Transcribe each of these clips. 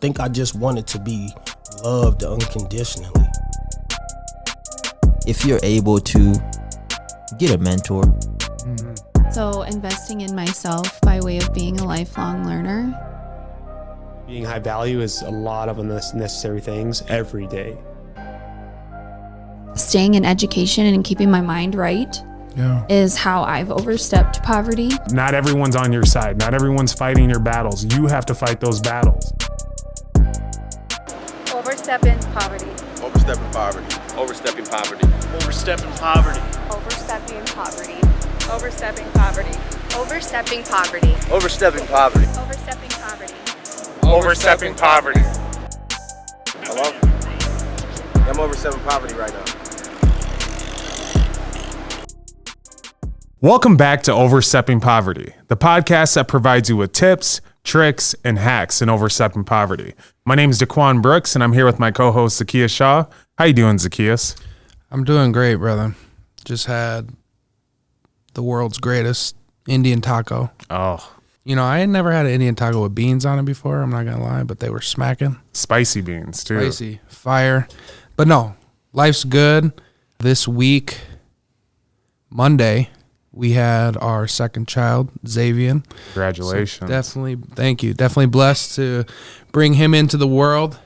think I just wanted to be loved unconditionally. If you're able to get a mentor. So investing in myself by way of being a lifelong learner. Being high value is a lot of unnecessary things every day. Staying in education and keeping my mind right is how I've overstepped poverty. Not everyone's on your side. Not everyone's fighting your battles. You have to fight those battles. Overstepping poverty. Overstepping poverty. Overstepping poverty. Overstepping poverty. Overstepping poverty. Overstepping poverty. Overstepping poverty. Overstepping poverty. Overstepping poverty. Overstepping poverty. Hello? I'm overstepping poverty right now. Welcome back to Overstepping Poverty, the podcast that provides you with tips, tricks, and hacks in overstepping poverty. My name is Daquan Brooks, and I'm here with my co-host, Zacchaeus Shaw. How you doing, Zacchaeus? I'm doing great, brother. Just had the world's greatest Indian taco. Oh. You know, I had never had an Indian taco with beans on it before, I'm not going to lie, but they were smacking. Spicy beans, too. Spicy, fire. But no, life's good. This week, Monday, we had our second child, Xavier. Congratulations. So definitely, thank you. Definitely blessed to bring him into the world.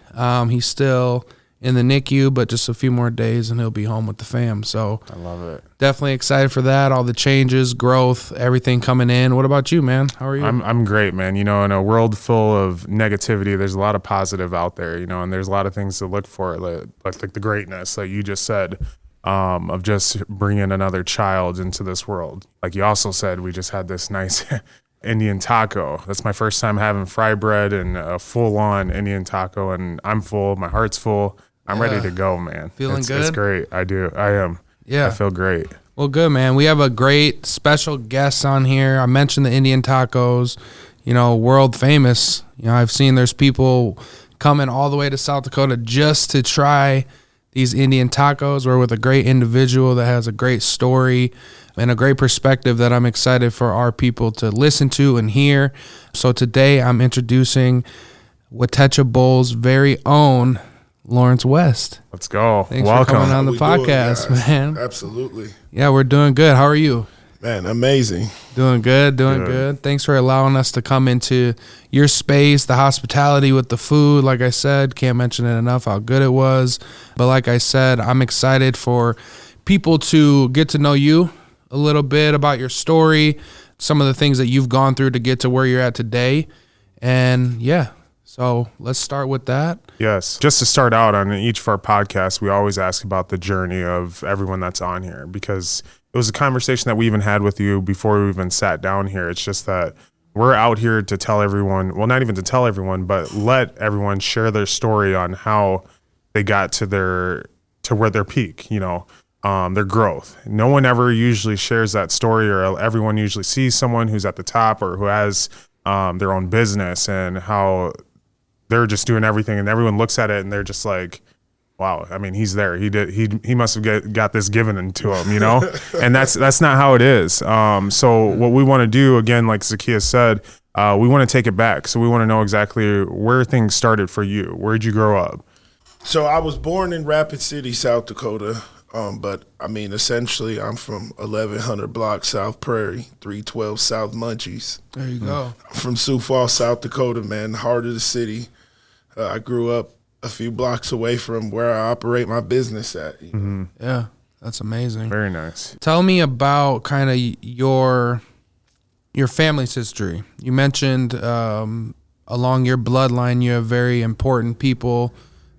He's still in the NICU, but just a few more days and he'll be home with the fam. So I love it. Definitely excited for that. All the changes, growth, everything coming in. What about you, man? How are you? I'm great, man. You know, in a world full of negativity, there's a lot of positive out there, you know, and there's a lot of things to look for, like the greatness, like you just said. Of just bringing another child into this world. Like you also said, we just had this nice Indian taco. That's my first time having fry bread and a full-on Indian taco, and I'm full. My heart's full. I'm ready to go, man. Feeling good? It's great. I am. Yeah. I feel great. Well, good, man. We have a great special guest on here. I mentioned the Indian tacos, you know, world famous. You know, I've seen there's people coming all the way to South Dakota just to try these Indian tacos. We're with a great individual that has a great story and a great perspective that I'm excited for our people to listen to and hear. So today I'm introducing Watecha Bowl's very own Lawrence West. Let's go. Thanks Welcome. for coming on the podcast, man. Absolutely. Yeah, we're doing good. How are you? Man, amazing. Doing good. Thanks for allowing us to come into your space, the hospitality with the food. Like I said, can't mention it enough how good it was. But like I said, I'm excited for people to get to know you a little bit about your story, some of the things that you've gone through to get to where you're at today. And yeah, so let's start with that. Yes. Just to start out, on each of our podcasts, we always ask about the journey of everyone that's on here, because it was a conversation that we even had with you before we even sat down here. It's just that we're out here to tell everyone, well, not even to tell everyone, but let everyone share their story on how they got to where their peak, you know, their growth. No one ever usually shares that story, or everyone usually sees someone who's at the top or who has their own business and how they're just doing everything, and everyone looks at it and they're just like, wow, I mean, he's there. He must have got this given into him, you know? And that's not how it is. So what we want to do, again, like Zacchaeus said, we want to take it back. So we want to know exactly where things started for you. Where'd you grow up? So I was born in Rapid City, South Dakota. But I mean, essentially, I'm from 1100 block South Prairie, 312 South Munchies. There you go. I'm from Sioux Falls, South Dakota, man, heart of the city. I grew up a few blocks away from where I operate my business at. You know? Mm-hmm. Yeah, that's amazing. Very nice. Tell me about kind of your family's history. You mentioned along your bloodline, you have very important people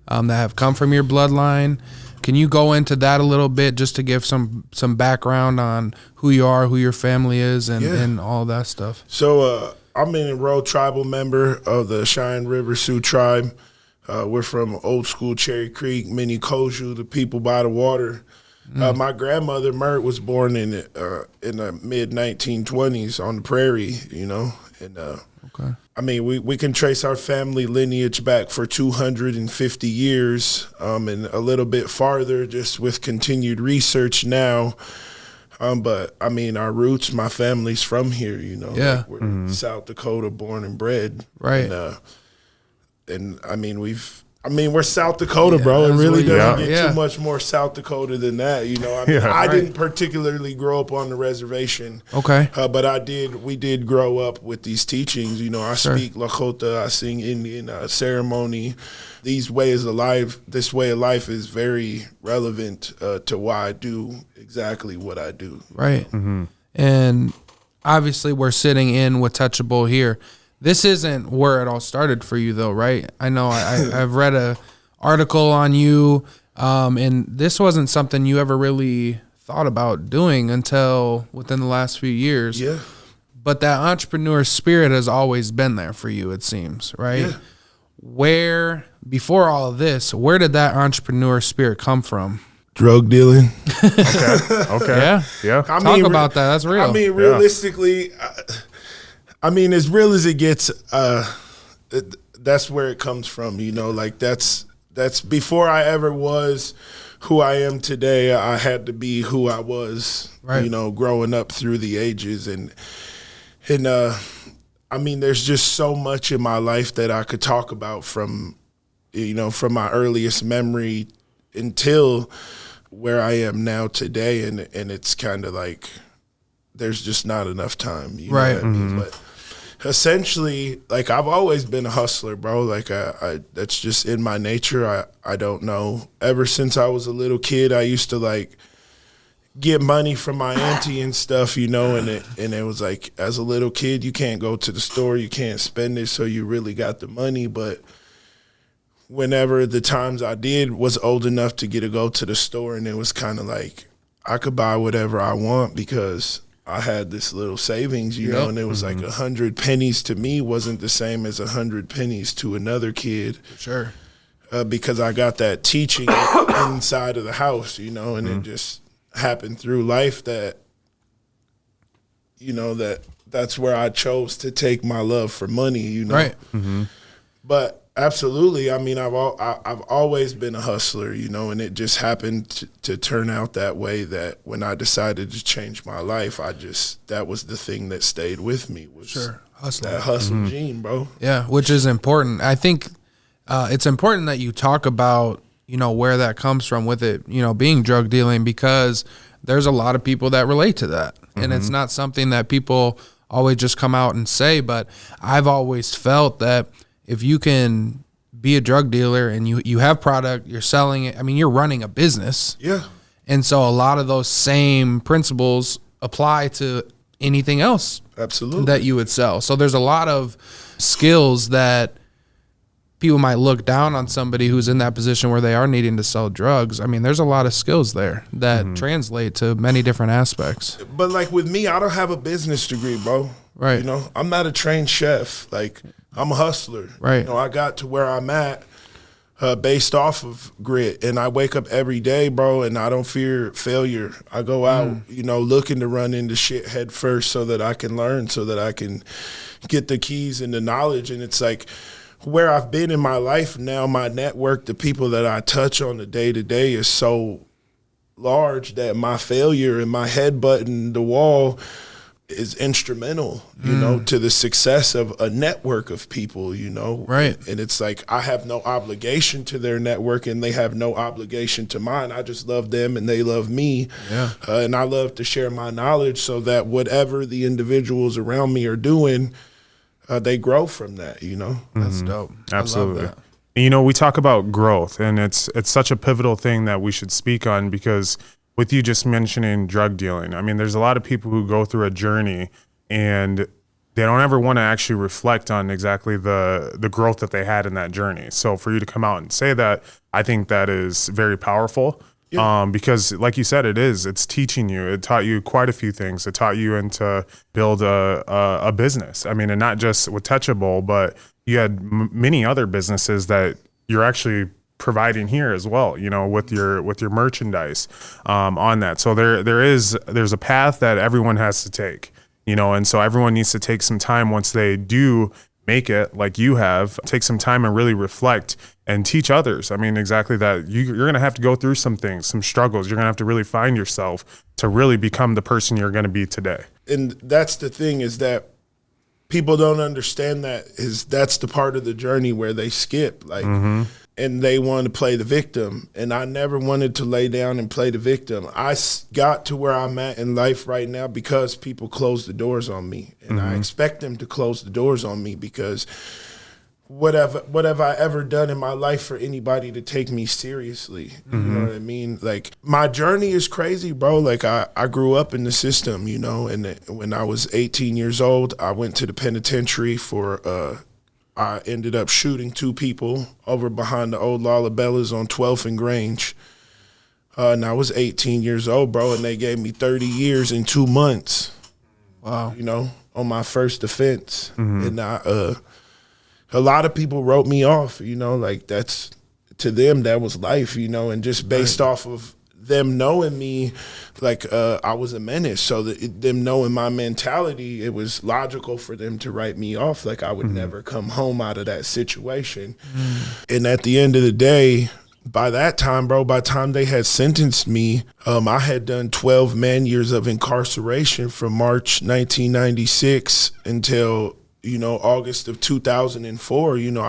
that have come from your bloodline. Can you go into that a little bit just to give some background on who you are, who your family is, and all that stuff? So I'm an enrolled tribal member of the Cheyenne River Sioux tribe. We're from old school Cherry Creek, Mini Koshu, the people by the water. My grandmother, Mert, was born in the mid-1920s on the prairie, you know. And okay. I mean, we can trace our family lineage back for 250 years and a little bit farther just with continued research now. But, I mean, our roots, my family's from here, you know. Yeah. Like we're South Dakota born and bred. Right. And, and I mean, we're South Dakota, bro. It really doesn't get too much more South Dakota than that. You know, I mean, I didn't particularly grow up on the reservation. Okay. But we did grow up with these teachings. You know, I speak Lakota, I sing Indian, ceremony. This way of life is very relevant to why I do exactly what I do. Right. Mm-hmm. And obviously we're sitting in Watecha Bowl here. This isn't where it all started for you, though, right? I know I've read a article on you, and this wasn't something you ever really thought about doing until within the last few years. Yeah. But that entrepreneur spirit has always been there for you, it seems, right? Yeah. Before all of this, where did that entrepreneur spirit come from? Drug dealing. Okay. Yeah. Talk about that. That's real. I mean, realistically, I mean, as real as it gets, that's where it comes from, you know, like that's before I ever was who I am today. I had to be who I was, you know, growing up through the ages. And I mean, there's just so much in my life that I could talk about from my earliest memory until where I am now today. And it's kind of like, there's just not enough time. You know what I mean? But essentially, like, I've always been a hustler, bro. Like, I that's just in my nature. I don't know. Ever since I was a little kid, I used to, like, get money from my auntie and stuff, you know, and it was like, as a little kid, you can't go to the store, you can't spend it, so you really got the money. But whenever the times I did was old enough to get to go to the store, and it was kind of like I could buy whatever I want because I had this little savings, you know, and it was like 100 pennies to me wasn't the same as 100 pennies to another kid. Sure. Because I got that teaching inside of the house, you know, and it just happened through life that, you know, that's where I chose to take my love for money, you know. Right. But absolutely, I mean, I've always been a hustler, you know, and it just happened to turn out that way, that when I decided to change my life, that was the thing that stayed with me, was that hustle gene, bro. Yeah, which is important. I think it's important that you talk about, you know, where that comes from with it, you know, being drug dealing, because there's a lot of people that relate to that. And it's not something that people always just come out and say, but I've always felt that if you can be a drug dealer and you have product, you're selling it, I mean, you're running a business. Yeah. And so a lot of those same principles apply to anything else that you would sell. So there's a lot of skills that people might look down on somebody who's in that position where they are needing to sell drugs. I mean, there's a lot of skills there that translate to many different aspects. But like with me, I don't have a business degree, bro. Right. You know, I'm not a trained chef. Like, I'm a hustler. Right. You know, I got to where I'm at based off of grit. And I wake up every day, bro, and I don't fear failure. I go out, you know, looking to run into shit head first so that I can learn, so that I can get the keys and the knowledge. And it's like, where I've been in my life now, my network, the people that I touch on the day-to-day is so large that my failure and my headbutt in the wall is instrumental, you know, to the success of a network of people, you know. Right. And it's like, I have no obligation to their network and they have no obligation to mine. I just love them and they love me. Yeah. And I love to share my knowledge so that whatever the individuals around me are doing, they grow from that, you know. That's dope. Absolutely. I love that. You know, we talk about growth, and it's such a pivotal thing that we should speak on, because with you just mentioning drug dealing, I mean, there's a lot of people who go through a journey and they don't ever want to actually reflect on exactly the growth that they had in that journey. So for you to come out and say that, I think that is very powerful. Yeah. Because like you said, it's teaching you. It taught you quite a few things. It taught you to build a business. I mean, and not just with Watecha Bowl, but you had many other businesses that you're actually providing here as well, you know, with your merchandise on that. So there's a path that everyone has to take, you know, and so everyone needs to take some time once they do make it, like you have, take some time and really reflect and teach others. I mean, exactly that. You're going to have to go through some things, some struggles. You're going to have to really find yourself to really become the person you're going to be today. And that's the thing, is that people don't understand that's the part of the journey where they skip, like, and they want to play the victim. And I never wanted to lay down and play the victim. I got to where I'm at in life right now because people closed the doors on me, and I expect them to close the doors on me because what have I ever done in my life for anybody to take me seriously? You know what I mean? Like, my journey is crazy, bro. Like, I grew up in the system, you know, and when I was 18 years old, I went to the penitentiary for, I ended up shooting 2 people over behind the old Lallabellas on 12th and Grange. And I was 18 years old, bro, and they gave me 30 years and 2 months. Wow. You know, on my first offense. And a lot of people wrote me off, you know, like that's, to them, that was life, you know, and just based off of them knowing me, like I was a menace. So them knowing my mentality, it was logical for them to write me off. Like I would never come home out of that situation. And at the end of the day, by that time, bro, by the time they had sentenced me, I had done 12 man years of incarceration from March 1996 until, you know, August of 2004. You know,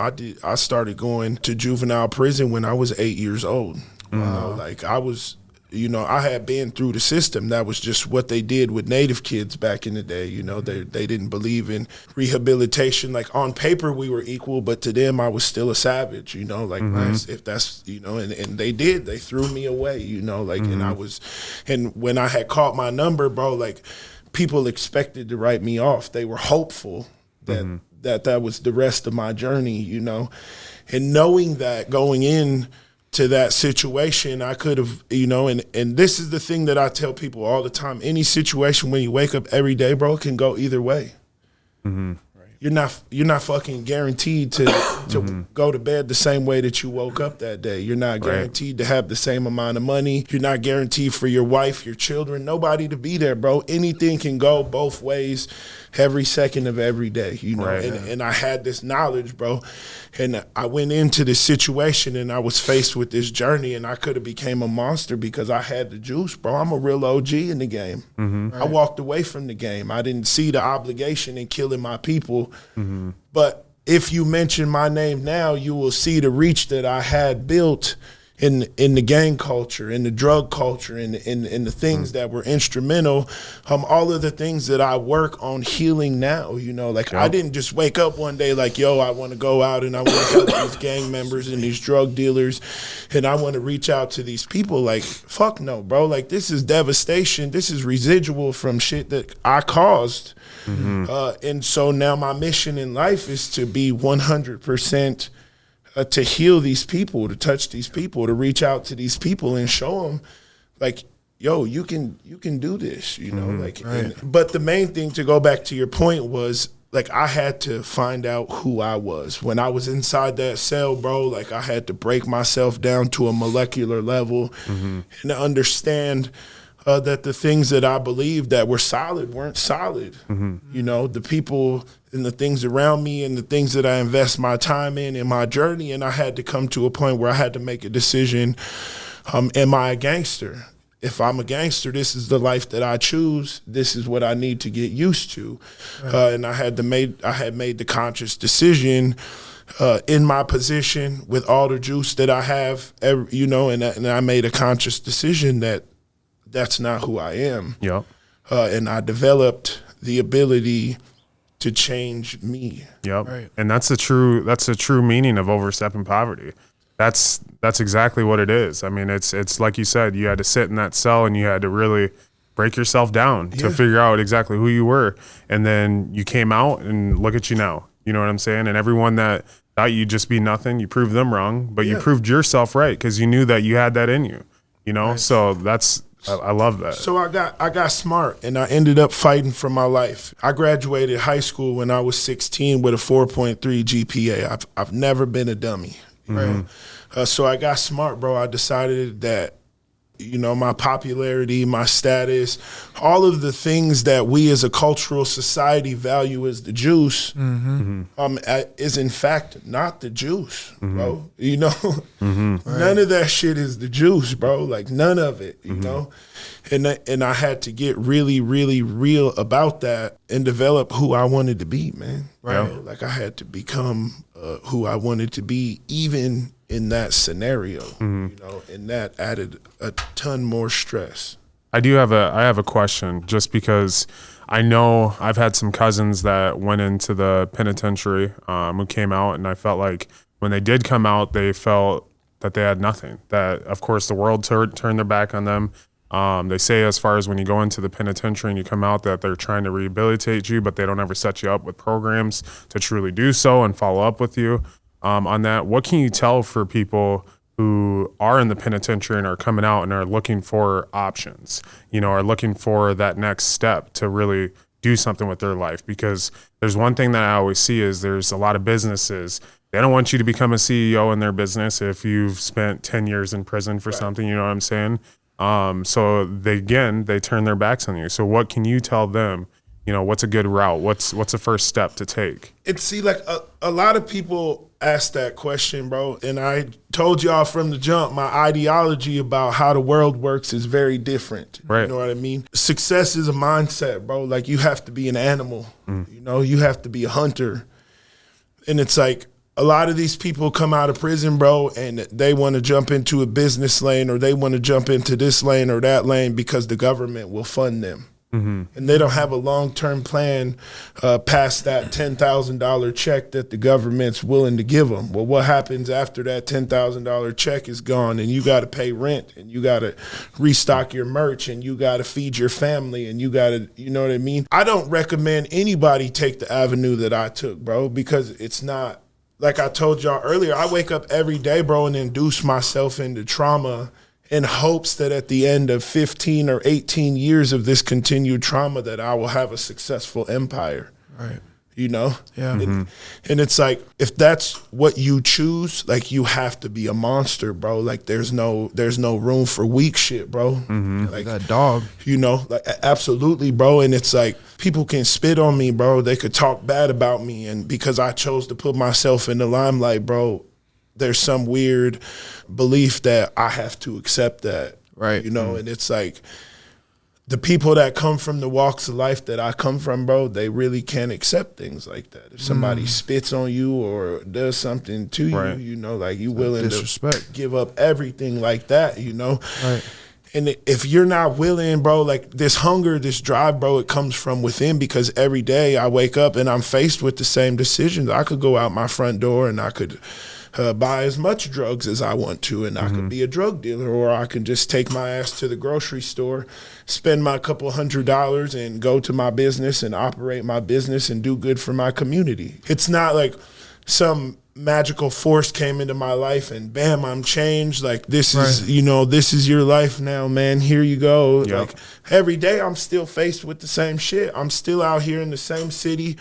I started going to juvenile prison when I was 8 years old. You know, like I was, you know, I had been through the system. That was just what they did with Native kids back in the day. You know, they didn't believe in rehabilitation. Like on paper we were equal, but to them I was still a savage, you know, like if that's, you know, and they threw me away, you know, like, and when I had caught my number, bro, like people expected to write me off. They were hopeful that was the rest of my journey, you know, and knowing that going in to that situation, I could have, you know, and this is the thing that I tell people all the time. Any situation when you wake up every day, bro, can go either way. You're not fucking guaranteed to go to bed the same way that you woke up that day. You're not guaranteed to have the same amount of money. You're not guaranteed for your wife, your children, nobody to be there, bro. Anything can go both ways every second of every day, you know. And I had this knowledge, bro. And I went into this situation and I was faced with this journey, and I could have became a monster because I had the juice, bro. I'm a real OG in the game. I walked away from the game. I didn't see the obligation in killing my people. But if you mention my name now, you will see the reach that I had built in the gang culture, in the drug culture, in the things that were instrumental, all of the things that I work on healing now, you know, like I didn't just wake up one day like, yo, I want to go out and I want to help these gang members and these drug dealers and I want to reach out to these people. Like, fuck no, bro. Like, this is devastation. This is residual from shit that I caused. And so now my mission in life is to be 100% to heal these people, to touch these people, to reach out to these people and show them, like, yo, you can do this, you know. Like, but the main thing, to go back to your point, was like I had to find out who I was when I was inside that cell, bro. Like I had to break myself down to a molecular level and understand that the things that I believed that were solid weren't solid. You know, the people and the things around me and the things that I invest my time in my journey. And I had to come to a point where I had to make a decision. Am I a gangster? If I'm a gangster, this is the life that I choose. This is what I need to get used to. And I had made the conscious decision in my position with all the juice that I have, you know, and I made a conscious decision that that's not who I am. And I developed the ability to change me. And that's the true meaning of overstepping poverty. That's exactly what it is. I mean, it's like you said, you had to sit in that cell and you had to really break yourself down to figure out exactly who you were. And then you came out and look at you now. You know what I'm saying? And everyone that thought you'd just be nothing, you proved them wrong, but you proved yourself right because you knew that you had that in you. You know, so I love that. So I got smart and I ended up fighting for my life. I graduated high school when I was 16 with a 4.3 GPA. I've never been a dummy. So I got smart, bro. I decided that you know, my popularity, my status, all of the things that we as a cultural society value as the juice, is in fact not the juice, bro. You know, none of that shit is the juice, bro. Like none of it, you know. And I had to get really, really real about that and develop who I wanted to be, man. Right. Like I had to become who I wanted to be, even in that scenario, you know, and that added a ton more stress. I have a question, just because I know I've had some cousins that went into the penitentiary who came out, and I felt like when they did come out, they felt that they had nothing. That, of course, the world turned their back on them. They say as far as when you go into the penitentiary and you come out that they're trying to rehabilitate you, but they don't ever set you up with programs to truly do so and follow up with you on that. What can you tell for people who are in the penitentiary and are coming out and are looking for options, you know, are looking for that next step to really do something with their life? Because there's one thing that I always see is there's a lot of businesses, they don't want you to become a CEO in their business if you've spent 10 years in prison for something, you know what I'm saying? So they turn their backs on you. So what can you tell them? You know, what's a good route? What's the first step to take? Like a lot of people ask that question, bro. And I told y'all from the jump, my ideology about how the world works is very different. Right. You know what I mean? Success is a mindset, bro. Like you have to be an animal, you know, you have to be a hunter. And it's like, a lot of these people come out of prison, bro, and they want to jump into a business lane, or they want to jump into this lane or that lane because the government will fund them. And they don't have a long-term plan past that $10,000 check that the government's willing to give them. Well, what happens after that $10,000 check is gone, and you got to pay rent, and you got to restock your merch, and you got to feed your family, and you got to, you know what I mean? I don't recommend anybody take the avenue that I took, bro, because it's not, like I told y'all earlier, I wake up every day, bro, and induce myself into trauma in hopes that at the end of 15 or 18 years of this continued trauma that I will have a successful empire. Right. You know? Yeah. And it's like, if that's what you choose, like you have to be a monster, bro. Like there's no room for weak shit, bro. Like that dog. You know, like absolutely, bro. And it's like, people can spit on me, bro. They could talk bad about me. And because I chose to put myself in the limelight, bro, there's some weird belief that I have to accept that. Right. You know, and it's like, the people that come from the walks of life that I come from, bro, they really can't accept things like that. If somebody spits on you or does something to you, you know, like you willing to give up everything like that, you know? Right. And if you're not willing, bro, like this hunger, this drive, bro, it comes from within, because every day I wake up and I'm faced with the same decisions. I could go out my front door and I could buy as much drugs as I want to, and I could be a drug dealer, or I can just take my ass to the grocery store, spend my couple $100 and go to my business and operate my business and do good for my community. It's not like some magical force came into my life and bam, I'm changed. Like this is, you know, this is your life now, man. Here you go. Yep. Like every day I'm still faced with the same shit. I'm still out here in the same city,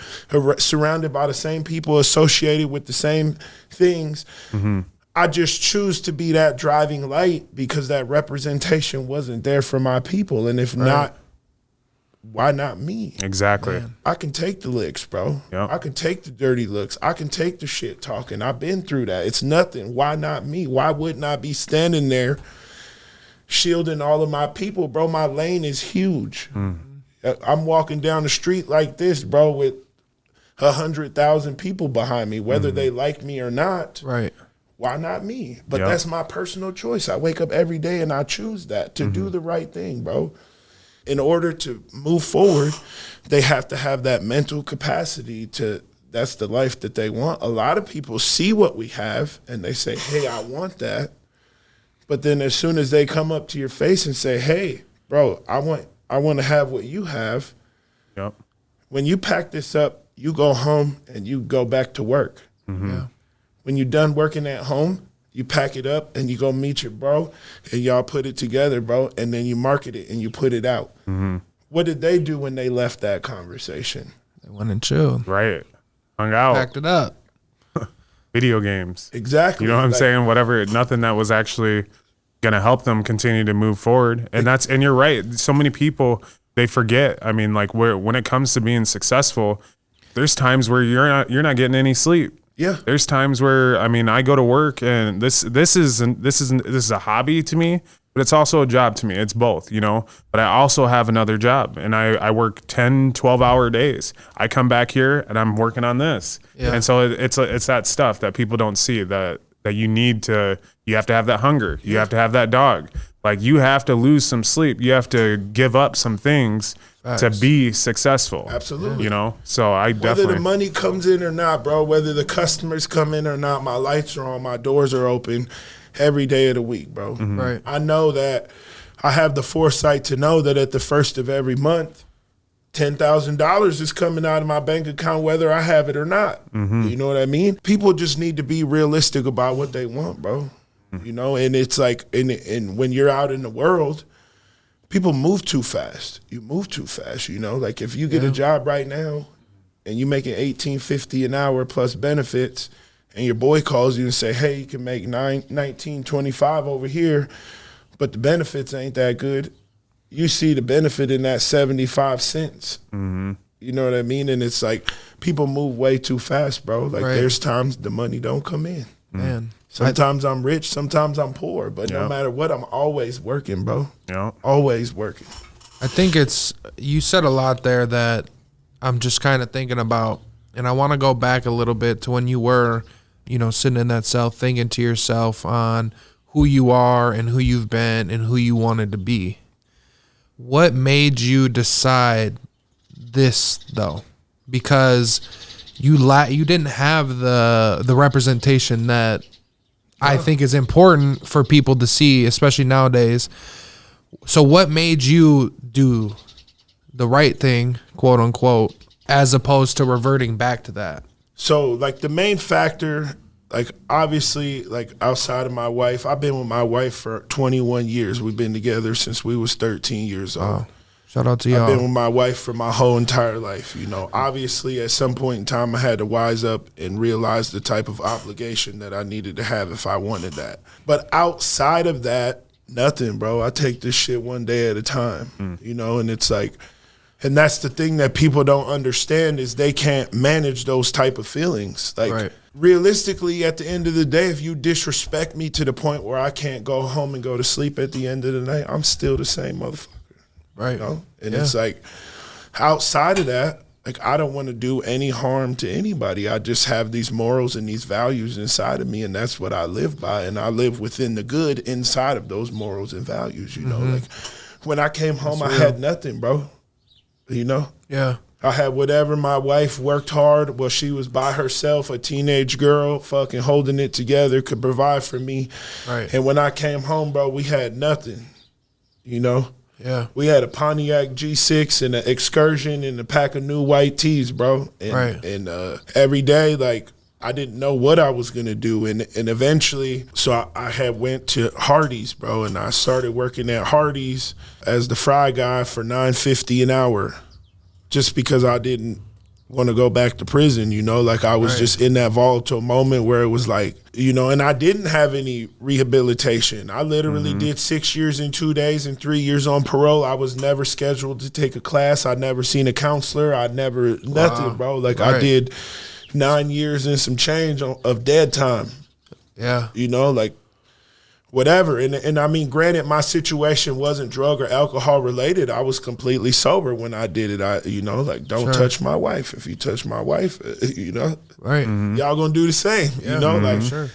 surrounded by the same people, associated with the same things. I just choose to be that driving light because that representation wasn't there for my people. And if not, why not me? Exactly. Man, I can take the licks, bro. Yep. I can take the dirty looks. I can take the shit talking. I've been through that. It's nothing. Why not me? Why wouldn't I be standing there shielding all of my people, bro? My lane is huge. I'm walking down the street like this, bro, with 100,000 people behind me, whether they like me or not. Right. Why not me? But that's my personal choice. I wake up every day and I choose that to do the right thing, bro. In order to move forward, they have to have that mental capacity to, that's the life that they want. A lot of people see what we have and they say, hey, I want that. But then as soon as they come up to your face and say, hey, bro, I want to have what you have. Yep. When you pack this up, you go home and you go back to work. Yeah. When you're done working at home, you pack it up and you go meet your bro and y'all put it together, bro, and then you market it and you put it out. What did they do when they left that conversation? They went and chilled. Right. Hung out. Packed it up. Video games. Exactly. You know what I'm saying? Whatever, nothing that was actually going to help them continue to move forward. And you're right. So many people, they forget. I mean, like when it comes to being successful, there's times where you're not getting any sleep. Yeah. There's times where, I mean, I go to work and this is a hobby to me, but it's also a job to me. It's both, you know, but I also have another job and I work 10, 12-hour days. I come back here and I'm working on this. Yeah. And so it's that stuff that people don't see that you have to have that hunger. You have to have that dog. Like you have to lose some sleep. You have to give up some things to be successful. Absolutely. You know, so I definitely. Whether the money comes in or not, bro, whether the customers come in or not, my lights are on, my doors are open every day of the week, bro. Mm-hmm. Right. I know that I have the foresight to know that at the first of every month, $10,000 is coming out of my bank account, whether I have it or not. Mm-hmm. You know what I mean? People just need to be realistic about what they want, bro. You know, and it's like, and when you're out in the world, people move too fast. You move too fast, you know? Like if you get a job right now and you making $18.50 an hour plus benefits and your boy calls you and say, hey, you can make $19.25 over here, but the benefits ain't that good. You see the benefit in that 75 cents. Mm-hmm. You know what I mean? And it's like people move way too fast, bro. Like there's times the money don't come in. Man. Sometimes I'm rich, sometimes I'm poor, but no matter what, I'm always working, bro. Yeah. Always working. I think you said a lot there that I'm just kind of thinking about, and I want to go back a little bit to when you were, you know, sitting in that cell thinking to yourself on who you are and who you've been and who you wanted to be. What made you decide this though? Because you didn't have the representation that I think is important for people to see, especially nowadays. So what made you do the right thing, quote unquote, as opposed to reverting back to that? So like the main factor, like obviously like outside of my wife, I've been with my wife for 21 years. We've been together since we was 13 years old. Wow. Shout out to y'all. I've been with my wife for my whole entire life. You know, obviously at some point in time I had to wise up and realize the type of obligation that I needed to have if I wanted that. But outside of that, nothing, bro. I take this shit one day at a time, you know, and it's like, and that's the thing that people don't understand is they can't manage those type of feelings. Like realistically, at the end of the day, if you disrespect me to the point where I can't go home and go to sleep at the end of the night, I'm still the same motherfucker. Right. You know? And it's like outside of that, like I don't want to do any harm to anybody. I just have these morals and these values inside of me, and that's what I live by. And I live within the good inside of those morals and values, you know. Like when I came home, I had nothing, bro. You know? Yeah. I had whatever. My wife worked hard. Well, she was by herself, a teenage girl, fucking holding it together, could provide for me. Right. And when I came home, bro, we had nothing, you know? Yeah. We had a Pontiac G6 and an Excursion and a pack of new white tees, bro. And, and every day, like, I didn't know what I was going to do. And eventually, so I had went to Hardee's, bro, and I started working at Hardee's as the fry guy for $9.50 an hour just because I didn't want to go back to prison, you know? Like, I was just in that volatile moment where it was like, you know, and I didn't have any rehabilitation. I literally did 6 years and 2 days and 3 years on parole. I was never scheduled to take a class. I'd never seen a counselor. Nothing, bro. Like, I did 9 years and some change of dead time. Yeah. You know, like, whatever. And I mean, granted, my situation wasn't drug or alcohol related. I was completely sober when I did it. You know, like, don't touch my wife. If you touch my wife, you know, y'all gonna do the same, you know, like,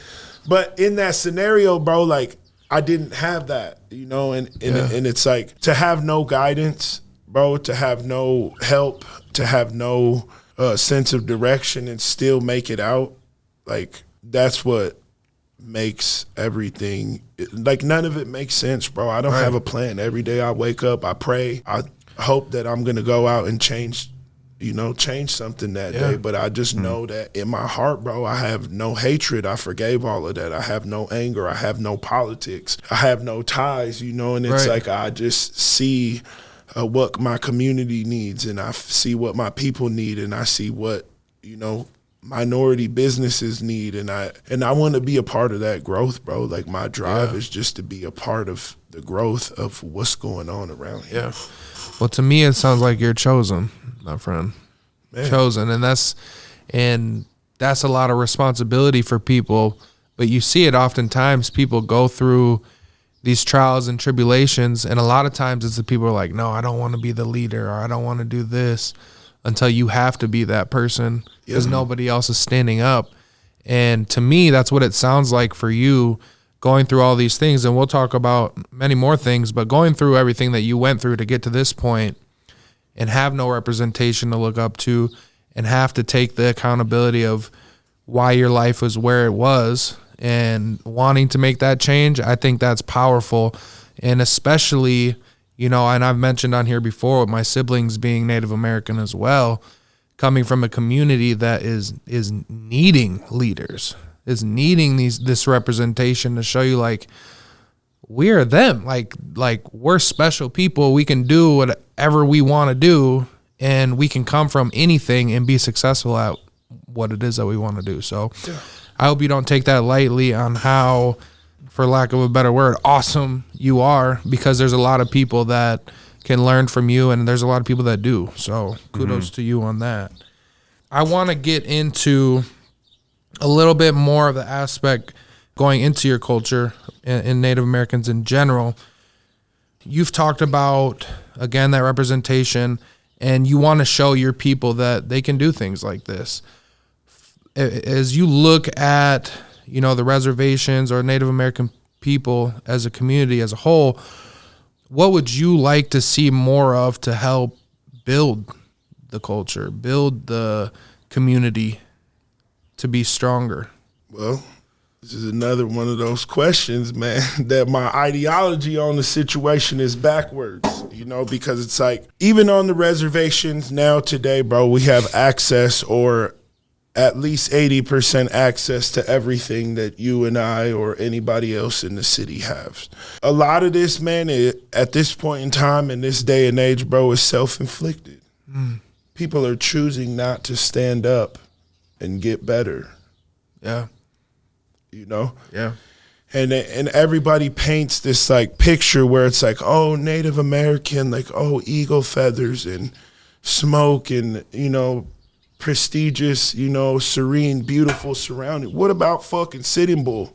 but in that scenario, bro, like, I didn't have that, you know, and it's like to have no guidance, bro, to have no help, to have no sense of direction and still make it out. Like, that's what makes everything, like, none of it makes sense, bro. I don't have a plan. Every day I wake up, I pray, I hope that I'm gonna go out and change something that day. But I just know that in my heart, bro, I have no hatred. I forgave all of that. I have no anger. I have no politics. I have no ties, you know, and it's like I just see what my community needs, and I see what my people need, and I see what, you know, minority businesses need, and I want to be a part of that growth, bro. Like my drive is just to be a part of the growth of what's going on around here. Yeah. Well, to me, it sounds like you're chosen, my friend. Man. Chosen, and that's a lot of responsibility for people. But you see it oftentimes. People go through these trials and tribulations, and a lot of times it's the people who are like, no, I don't want to be the leader, or I don't want to do this, until you have to be that person because nobody else is standing up. And to me, that's what it sounds like for you, going through all these things. And we'll talk about many more things, but going through everything that you went through to get to this point and have no representation to look up to and have to take the accountability of why your life was where it was and wanting to make that change, I think that's powerful. And especially, and I've mentioned on here before with my siblings being Native American as well, coming from a community that is needing leaders, is needing this representation to show you like we're them, like we're special people. We can do whatever we want to do, and we can come from anything and be successful at what it is that we want to do. So I hope you don't take that lightly on how, for lack of a better word, awesome you are, because there's a lot of people that can learn from you, and there's a lot of people that do. So kudos to you on that. I want to get into a little bit more of the aspect going into your culture and Native Americans in general. You've talked about, again, that representation, and you want to show your people that they can do things like this. As you look at, the reservations or Native American people as a community as a whole, what would you like to see more of to help build the culture, build the community to be stronger? Well, this is another one of those questions, man, that my ideology on the situation is backwards, because it's like, even on the reservations now today, bro, we have access, or at least 80% access to everything that you and I or anybody else in the city has. A lot of this, man, at this point in time, in this day and age, bro, is self-inflicted. People are choosing not to stand up and get better. Yeah. Yeah. And everybody paints this like picture where it's like, oh, Native American, like, oh, eagle feathers and smoke and, prestigious, serene, beautiful surrounding. What about fucking Sitting Bull?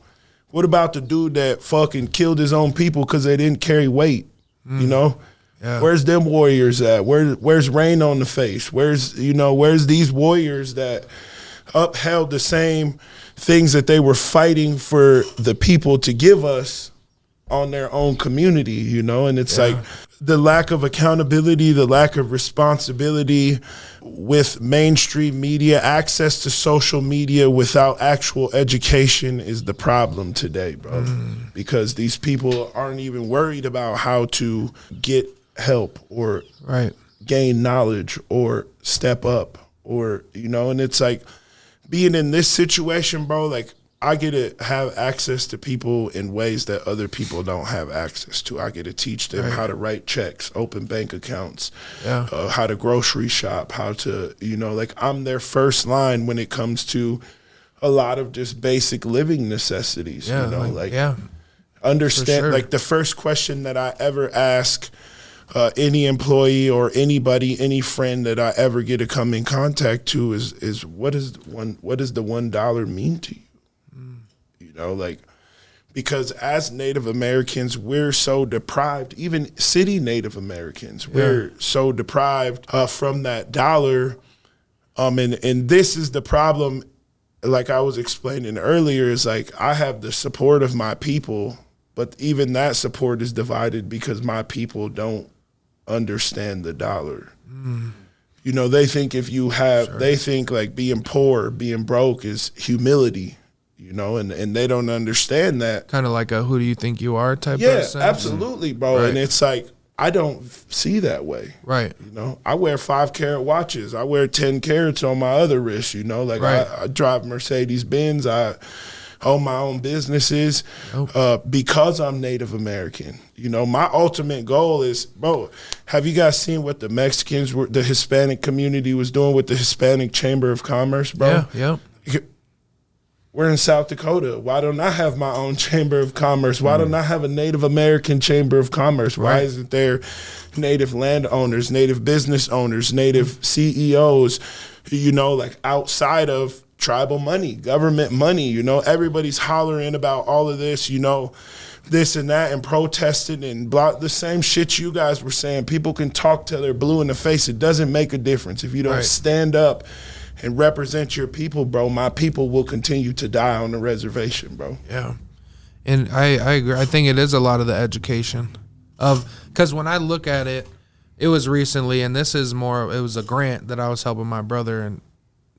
What about the dude that fucking killed his own people because they didn't carry weight? Yeah. Where's them warriors at? Where's Rain on the Face? Where's these warriors that upheld the same things that they were fighting for the people to give us on their own community, and it's like the lack of accountability, the lack of responsibility with mainstream media, access to social media without actual education is the problem today, bro. Because these people aren't even worried about how to get help or gain knowledge or step up or, and it's like being in this situation, bro, like I get to have access to people in ways that other people don't have access to. I get to teach them how to write checks, open bank accounts, how to grocery shop, how to, I'm their first line when it comes to a lot of just basic living necessities, understand, like the first question that I ever ask any employee or anybody, any friend that I ever get to come in contact to is what does the $1 mean to you? Because as Native Americans, we're so deprived, even city Native Americans, we're so deprived from that dollar. And this is the problem, like I was explaining earlier, is like I have the support of my people, but even that support is divided because my people don't understand the dollar. They think if you have, they think like being poor, being broke is humility. And they don't understand that. Kind of like a who do you think you are type of sense. Absolutely, bro. And it's like, I don't see that way. Right. I wear 5-carat watches. I wear 10 carats on my other wrist, I drive Mercedes Benz. I own my own businesses because I'm Native American. You know, my ultimate goal is, bro, have you guys seen what the the Hispanic community was doing with the Hispanic Chamber of Commerce, bro? Yeah. We're in South Dakota. Why don't I have my own Chamber of Commerce? Why don't I have a Native American Chamber of Commerce? Why isn't there Native landowners, Native business owners, Native CEOs, you know, like outside of tribal money, government money? You know, everybody's hollering about all of this, you know, this and that, and protesting and the same shit you guys were saying. People can talk till they're blue in the face. It doesn't make a difference. If you don't stand up and represent your people, bro, my people will continue to die on the reservation, bro. Yeah. And I agree. I think it is a lot of the education because when I look at it, it was recently, and this is more, it was a grant that I was helping my brother and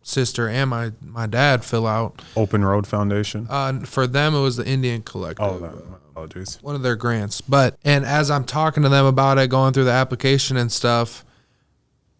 sister and my dad fill out. Open Road Foundation? For them, it was the Indian Collective. Oh, my apologies. One of their grants. And as I'm talking to them about it, going through the application and stuff,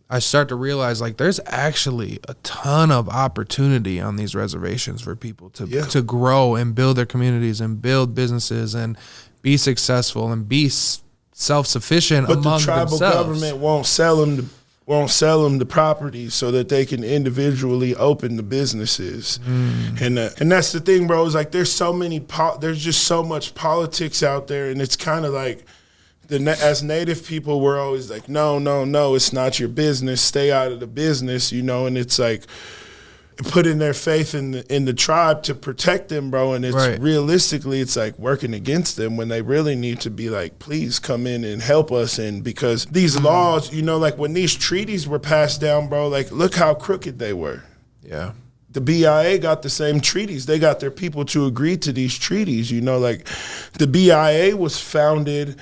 I start to realize, like, there's actually a ton of opportunity on these reservations for people to grow and build their communities and build businesses and be successful and be self-sufficient among themselves. But the tribal government won't sell them the properties so that they can individually open the businesses. And that's the thing, bro, is like there's just so much politics out there, and it's kind of like, as Native people, we're always like, no, it's not your business. Stay out of the business, you know. And it's like putting their faith in the tribe to protect them, bro. And it's realistically, it's like working against them when they really need to be like, please come in and help us. And because these laws, you know, like when these treaties were passed down, bro, like look how crooked they were. Yeah. The BIA got the same treaties. They got their people to agree to these treaties, you know. Like the BIA was founded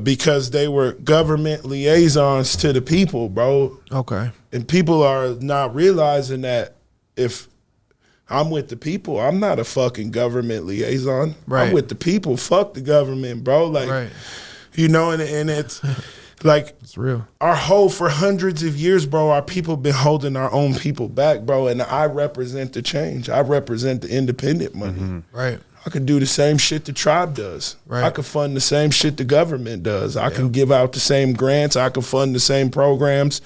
because they were government liaisons to the people, bro. Okay. And people are not realizing that if I'm with the people, I'm not a fucking government liaison. Right. I'm with the people. Fuck the government, bro. Like, you know, and it's like, it's real. For hundreds of years, bro, our people been holding our own people back, bro. And I represent the change. I represent the independent money. Right. I could do the same shit the tribe does. Right. I could fund the same shit the government does. I can give out the same grants. I can fund the same programs.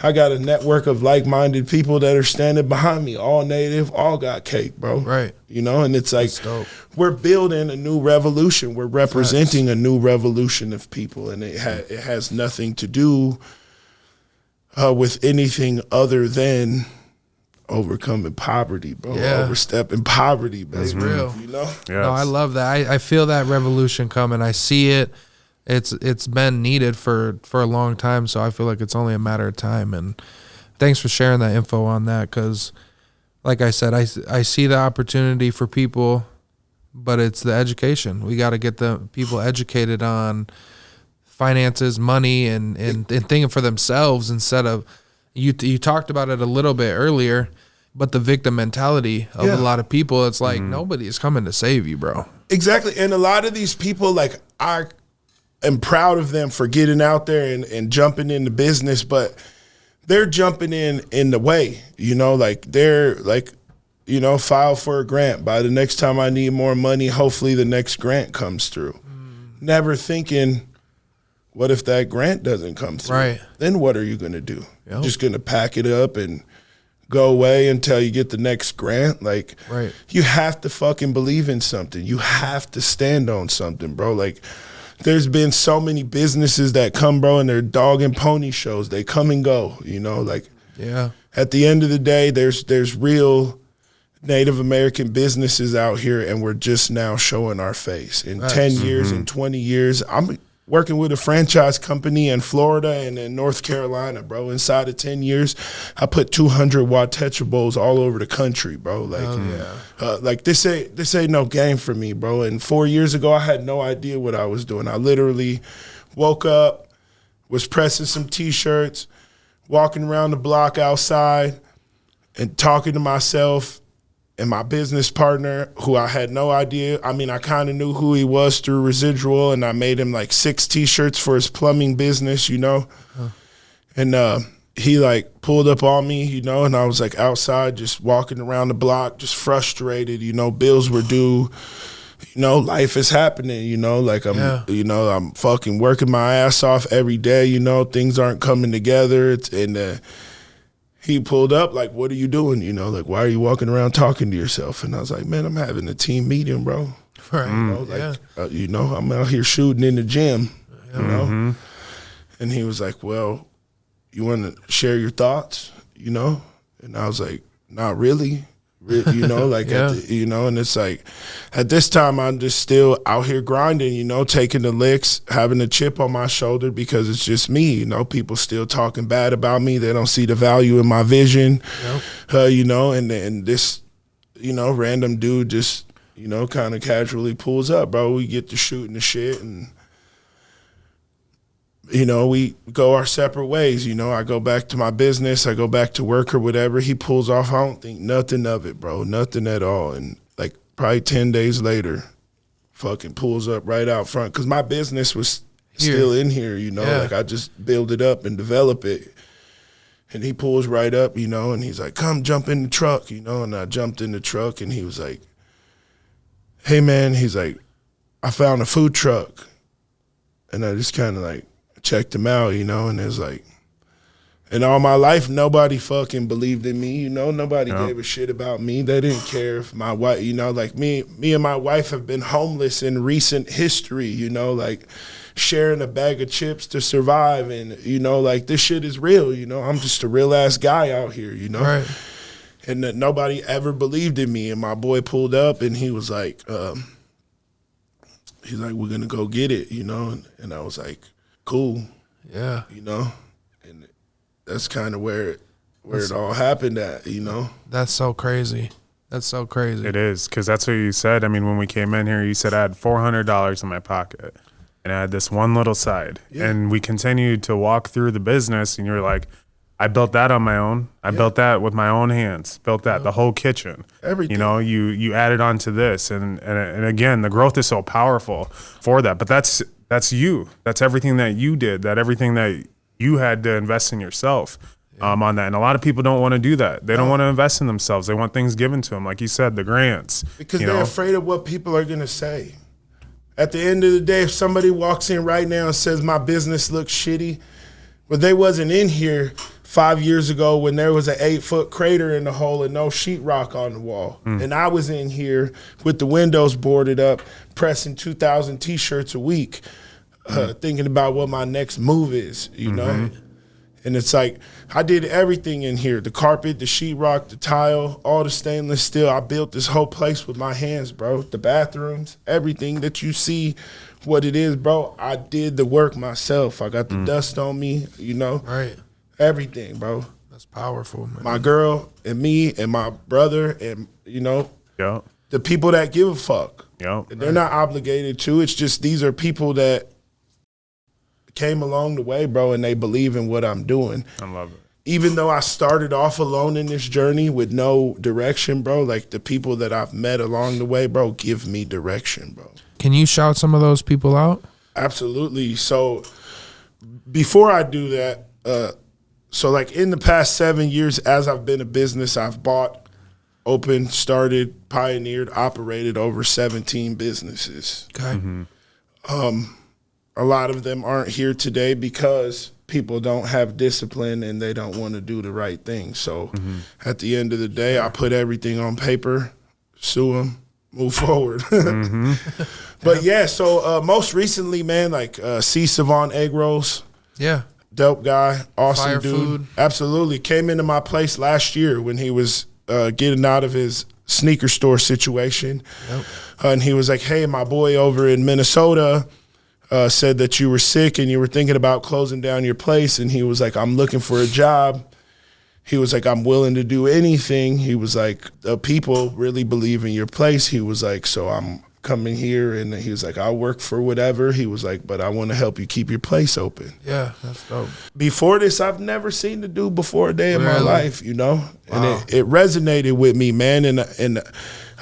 I got a network of like-minded people that are standing behind me, all Native, all got cake, bro. Right. You know, and it's like we're building a new revolution. We're representing a new revolution of people, and it has nothing to do with anything other than overcoming poverty, bro. Overstepping poverty, baby. That's real. You know? Yes. No, I love that. I feel that revolution coming. I see it. It's been needed for a long time, so I feel like it's only a matter of time. And thanks for sharing that info on that, because like I said, I see the opportunity for people, but it's the education. We got to get the people educated on finances, money, and thinking for themselves instead of, you talked about it a little bit earlier, but the victim mentality of a lot of people, it's like nobody is coming to save you, bro. Exactly. And a lot of these people, like, I am proud of them for getting out there and jumping into business, but they're jumping in the way, you know, like they're like, you know, file for a grant. By the next time I need more money, hopefully the next grant comes through. Never thinking, what if that grant doesn't come through? Right. Then what are you going to do? Yep. Just going to pack it up and go away until you get the next grant? Like, you have to fucking believe in something. You have to stand on something, bro. Like, there's been so many businesses that come, bro, and they're dog and pony shows. They come and go, you know, like, at the end of the day, there's real Native American businesses out here, and we're just now showing our face. In 10 years, in 20 years, I'm working with a franchise company in Florida and in North Carolina, bro. Inside of 10 years, I put 200 Watecha Bowls all over the country, bro. Like, like this ain't no game for me, bro. And 4 years ago, I had no idea what I was doing. I literally woke up, was pressing some T-shirts, walking around the block outside and talking to myself and my business partner, who I had no idea. I mean, I kind of knew who he was through Residual, and I made him like 6 T-shirts for his plumbing business, you know. And he like pulled up on me, you know, and I was like outside just walking around the block, just frustrated, you know, bills were due, you know, life is happening, you know, like I'm fucking working my ass off every day, you know, things aren't coming together. He pulled up like, what are you doing? You know, like, why are you walking around talking to yourself? And I was like, man, I'm having a team meeting, bro. Right. You know, like, you know, I'm out here shooting in the gym, you know? And he was like, well, you want to share your thoughts, you know? And I was like, not really, you know, like, you know, and it's like, at this time, I'm just still out here grinding, you know, taking the licks, having a chip on my shoulder because it's just me, you know, people still talking bad about me. They don't see the value in my vision, you know, and this, you know, random dude just, you know, kind of casually pulls up, bro. We get to shooting the shit and, you know, we go our separate ways. You know, I go back to my business. I go back to work or whatever. He pulls off. I don't think nothing of it, bro. Nothing at all. And like probably 10 days later, fucking pulls up right out front because my business was still in here, you know. Like I just build it up and develop it. And he pulls right up, you know, and he's like, come jump in the truck, you know. And I jumped in the truck and he was like, hey, man, he's like, I found a food truck. And I just kind of like checked him out, you know, and it was like, and all my life, nobody fucking believed in me, you know, nobody gave a shit about me. They didn't care if my wife, you know, like me and my wife have been homeless in recent history, you know, like sharing a bag of chips to survive. And, you know, like this shit is real, you know, I'm just a real ass guy out here, you know. Right. And that nobody ever believed in me. And my boy pulled up and he was like, he's like, we're going to go get it, you know? And I was like, cool. Yeah. You know? And that's kind of where it all happened at, you know? That's so crazy. That's so crazy. It is, because that's what you said. I mean, when we came in here, you said I had $400 in my pocket. And I had this one little side. Yeah. And we continued to walk through the business, and you were like, I built that on my own. I built that with my own hands. Built that, the whole kitchen. Everything. You know, you added on to this. And again, the growth is so powerful for that. But that's you. That's everything that you did. That everything that you had to invest in yourself on that. And a lot of people don't want to do that. They don't want to invest in themselves. They want things given to them. Like you said, the grants. Because they're afraid of what people are going to say. At the end of the day, if somebody walks in right now and says my business looks shitty, well, they wasn't in here 5 years ago when there was an 8-foot crater in the hole and no sheetrock on the wall. And I was in here with the windows boarded up, pressing 2,000 T-shirts a week, thinking about what my next move is, you know? And it's like, I did everything in here, the carpet, the sheetrock, the tile, all the stainless steel. I built this whole place with my hands, bro. The bathrooms, everything that you see, what it is, bro, I did the work myself. I got the dust on me, you know? Right. Everything, bro. That's powerful, man. My girl and me and my brother and, you know, the people that give a fuck. They're not obligated to. It's just these are people that came along the way, bro, and they believe in what I'm doing. I love it. Even though I started off alone in this journey with no direction, bro, like the people that I've met along the way, bro, give me direction, bro. Can you shout some of those people out? Absolutely. So before I do that, so like in the past 7 years, as I've been a business, I've bought, opened, started, pioneered, operated over 17 businesses. Okay. A lot of them aren't here today because people don't have discipline and they don't want to do the right thing. So at the end of the day, I put everything on paper, sue them, move forward. But yeah, so most recently, man, like C. Savant Egg Rolls. Yeah. Dope guy, awesome Fire dude. food. Absolutely. Came into my place last year when he was getting out of his sneaker store situation. And he was like, hey, my boy over in Minnesota said that you were sick and you were thinking about closing down your place. And he was like, I'm looking for a job. He was like, I'm willing to do anything. He was like, the people really believe in your place. He was like, so I'm coming here. And he was like, I'll work for whatever. He was like, but I want to help you keep your place open. Yeah, that's dope. Before this, I've never seen the dude before a day in my life, you know? And it resonated with me, man. And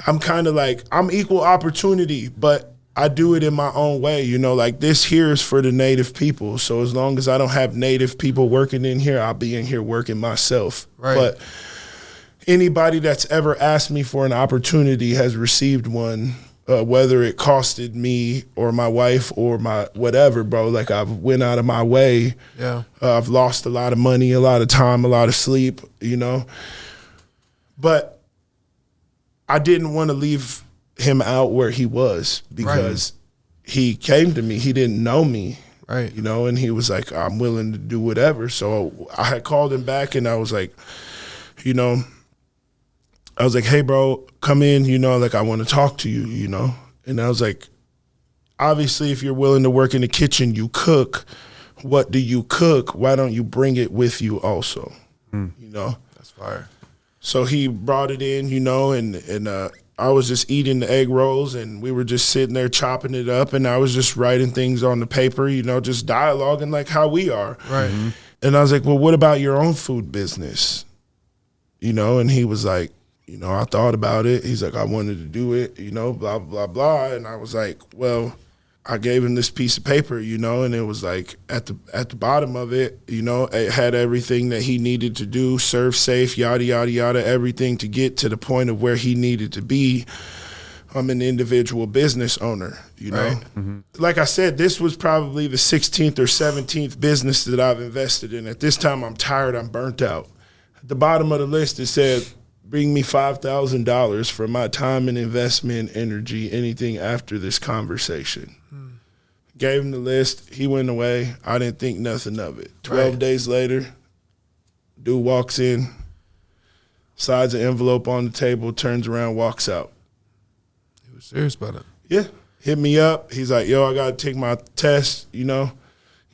I'm kind of like, I'm equal opportunity, but I do it in my own way, you know, like this here is for the native people. So as long as I don't have native people working in here, I'll be in here working myself. Right. But anybody that's ever asked me for an opportunity has received one, whether it costed me or my wife or my whatever, bro. Like I've went out of my way. Yeah. I've lost a lot of money, a lot of time, a lot of sleep, you know. But I didn't want to leave him out where he was because he came to me. He didn't know me. Right. You know, and he was like, I'm willing to do whatever. So I had called him back and I was like, you know, I was like, hey, bro, come in, you know, like I want to talk to you, you know. And I was like, obviously, if you're willing to work in the kitchen, you cook. What do you cook? Why don't you bring it with you also? You know? That's fire. So he brought it in, you know, and I was just eating the egg rolls and we were just sitting there chopping it up and I was just writing things on the paper, you know, just dialoguing like how we are. Right. And I was like, well, what about your own food business? You know, and he was like, you know, I thought about it. He's like, I wanted to do it, you know, blah, blah, blah. And I was like, well, I gave him this piece of paper, you know, and it was like at the bottom of it, you know, it had everything that he needed to do, serve safe, yada, yada, yada, everything to get to the point of where he needed to be. I'm an individual business owner, you know. Right. Like I said, this was probably the 16th or 17th business that I've invested in. At this time, I'm tired, I'm burnt out. At the bottom of the list, it said, bring me $5,000 for my time and investment, energy, anything after this conversation. Gave him the list. He went away. I didn't think nothing of it. 12 days later, dude walks in, slides an envelope on the table, turns around, walks out. He was serious about it. Yeah. Hit me up. He's like, yo, I got to take my test, you know,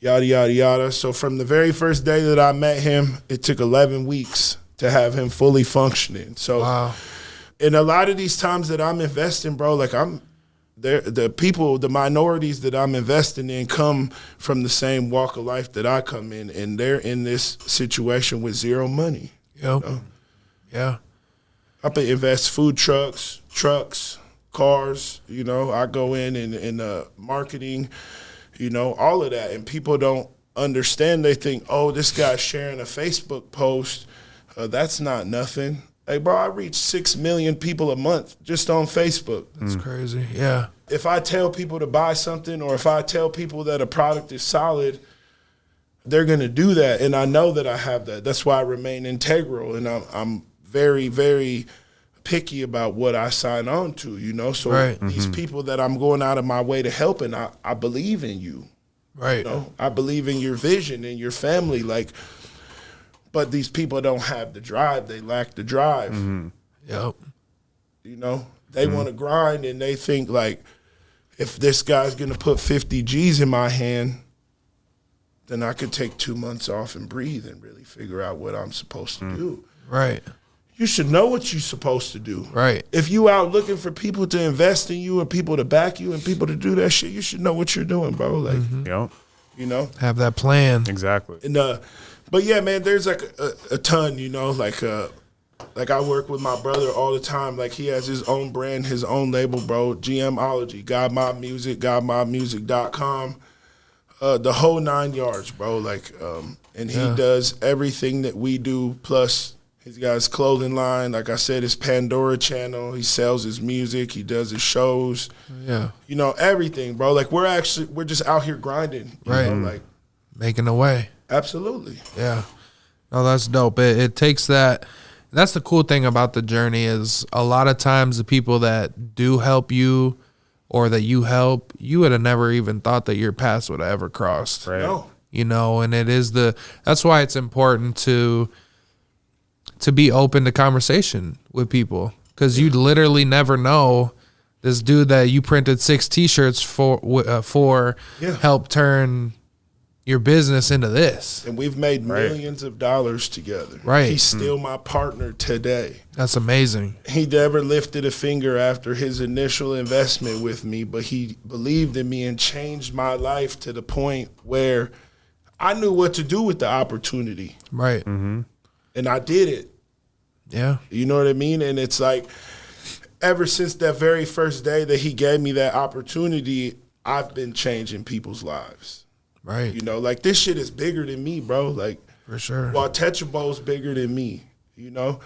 yada, yada, yada. So from the very first day that I met him, it took 11 weeks to have him fully functioning. So, wow. And a lot of these times that I'm investing, bro, like the people, the minorities that I'm investing in come from the same walk of life that I come in, and they're in this situation with zero money. Yep. You know? Yeah. I invest food trucks, cars, you know. I go in marketing, you know, all of that. And people don't understand. They think, oh, this guy's sharing a Facebook post. That's not nothing. Hey, bro, I reach 6 million people a month just on Facebook. That's crazy. Yeah. If I tell people to buy something or if I tell people that a product is solid, they're going to do that. And I know that I have that. That's why I remain integral. And I'm very, very picky about what I sign on to, you know. So these people that I'm going out of my way to help, and I believe in you. Right. You know? I believe in your vision and your family. Like, but these people don't have the drive. They lack the drive. Yep. You know, they want to grind and they think like, if this guy's going to put 50 G's in my hand, then I could take 2 months off and breathe and really figure out what I'm supposed to do. Right. You should know what you're supposed to do. Right. If you out looking for people to invest in you and people to back you and people to do that shit, you should know what you're doing, bro. Like, you know, have that plan. Exactly. And but yeah, man, there's like a ton, you know, like I work with my brother all the time. Like he has his own brand, his own label, bro. GMology, Got My Music, GotMyMusic.com, the whole 9 yards, bro. Like, and he does everything that we do. Plus, he's got his clothing line. Like I said, his Pandora channel. He sells his music. He does his shows. Yeah, you know, everything, bro. Like we're just out here grinding, you know, like making a way. Absolutely. Yeah. No, that's dope. It takes that. That's the cool thing about the journey is a lot of times the people that do help you or that you help, you would have never even thought that your paths would have ever crossed. Right. No. You know, and that's why it's important to be open to conversation with people because you literally never know this dude that you printed 6 T-shirts for help turn your business into this. And we've made millions of dollars together. Right. He's still my partner today. That's amazing. He never lifted a finger after his initial investment with me, but he believed in me and changed my life to the point where I knew what to do with the opportunity. Right. And I did it. Yeah. You know what I mean? And it's like, ever since that very first day that he gave me that opportunity, I've been changing people's lives. Right. You know, like this shit is bigger than me, bro. Like for sure. Watecha Bowl's bigger than me, you know?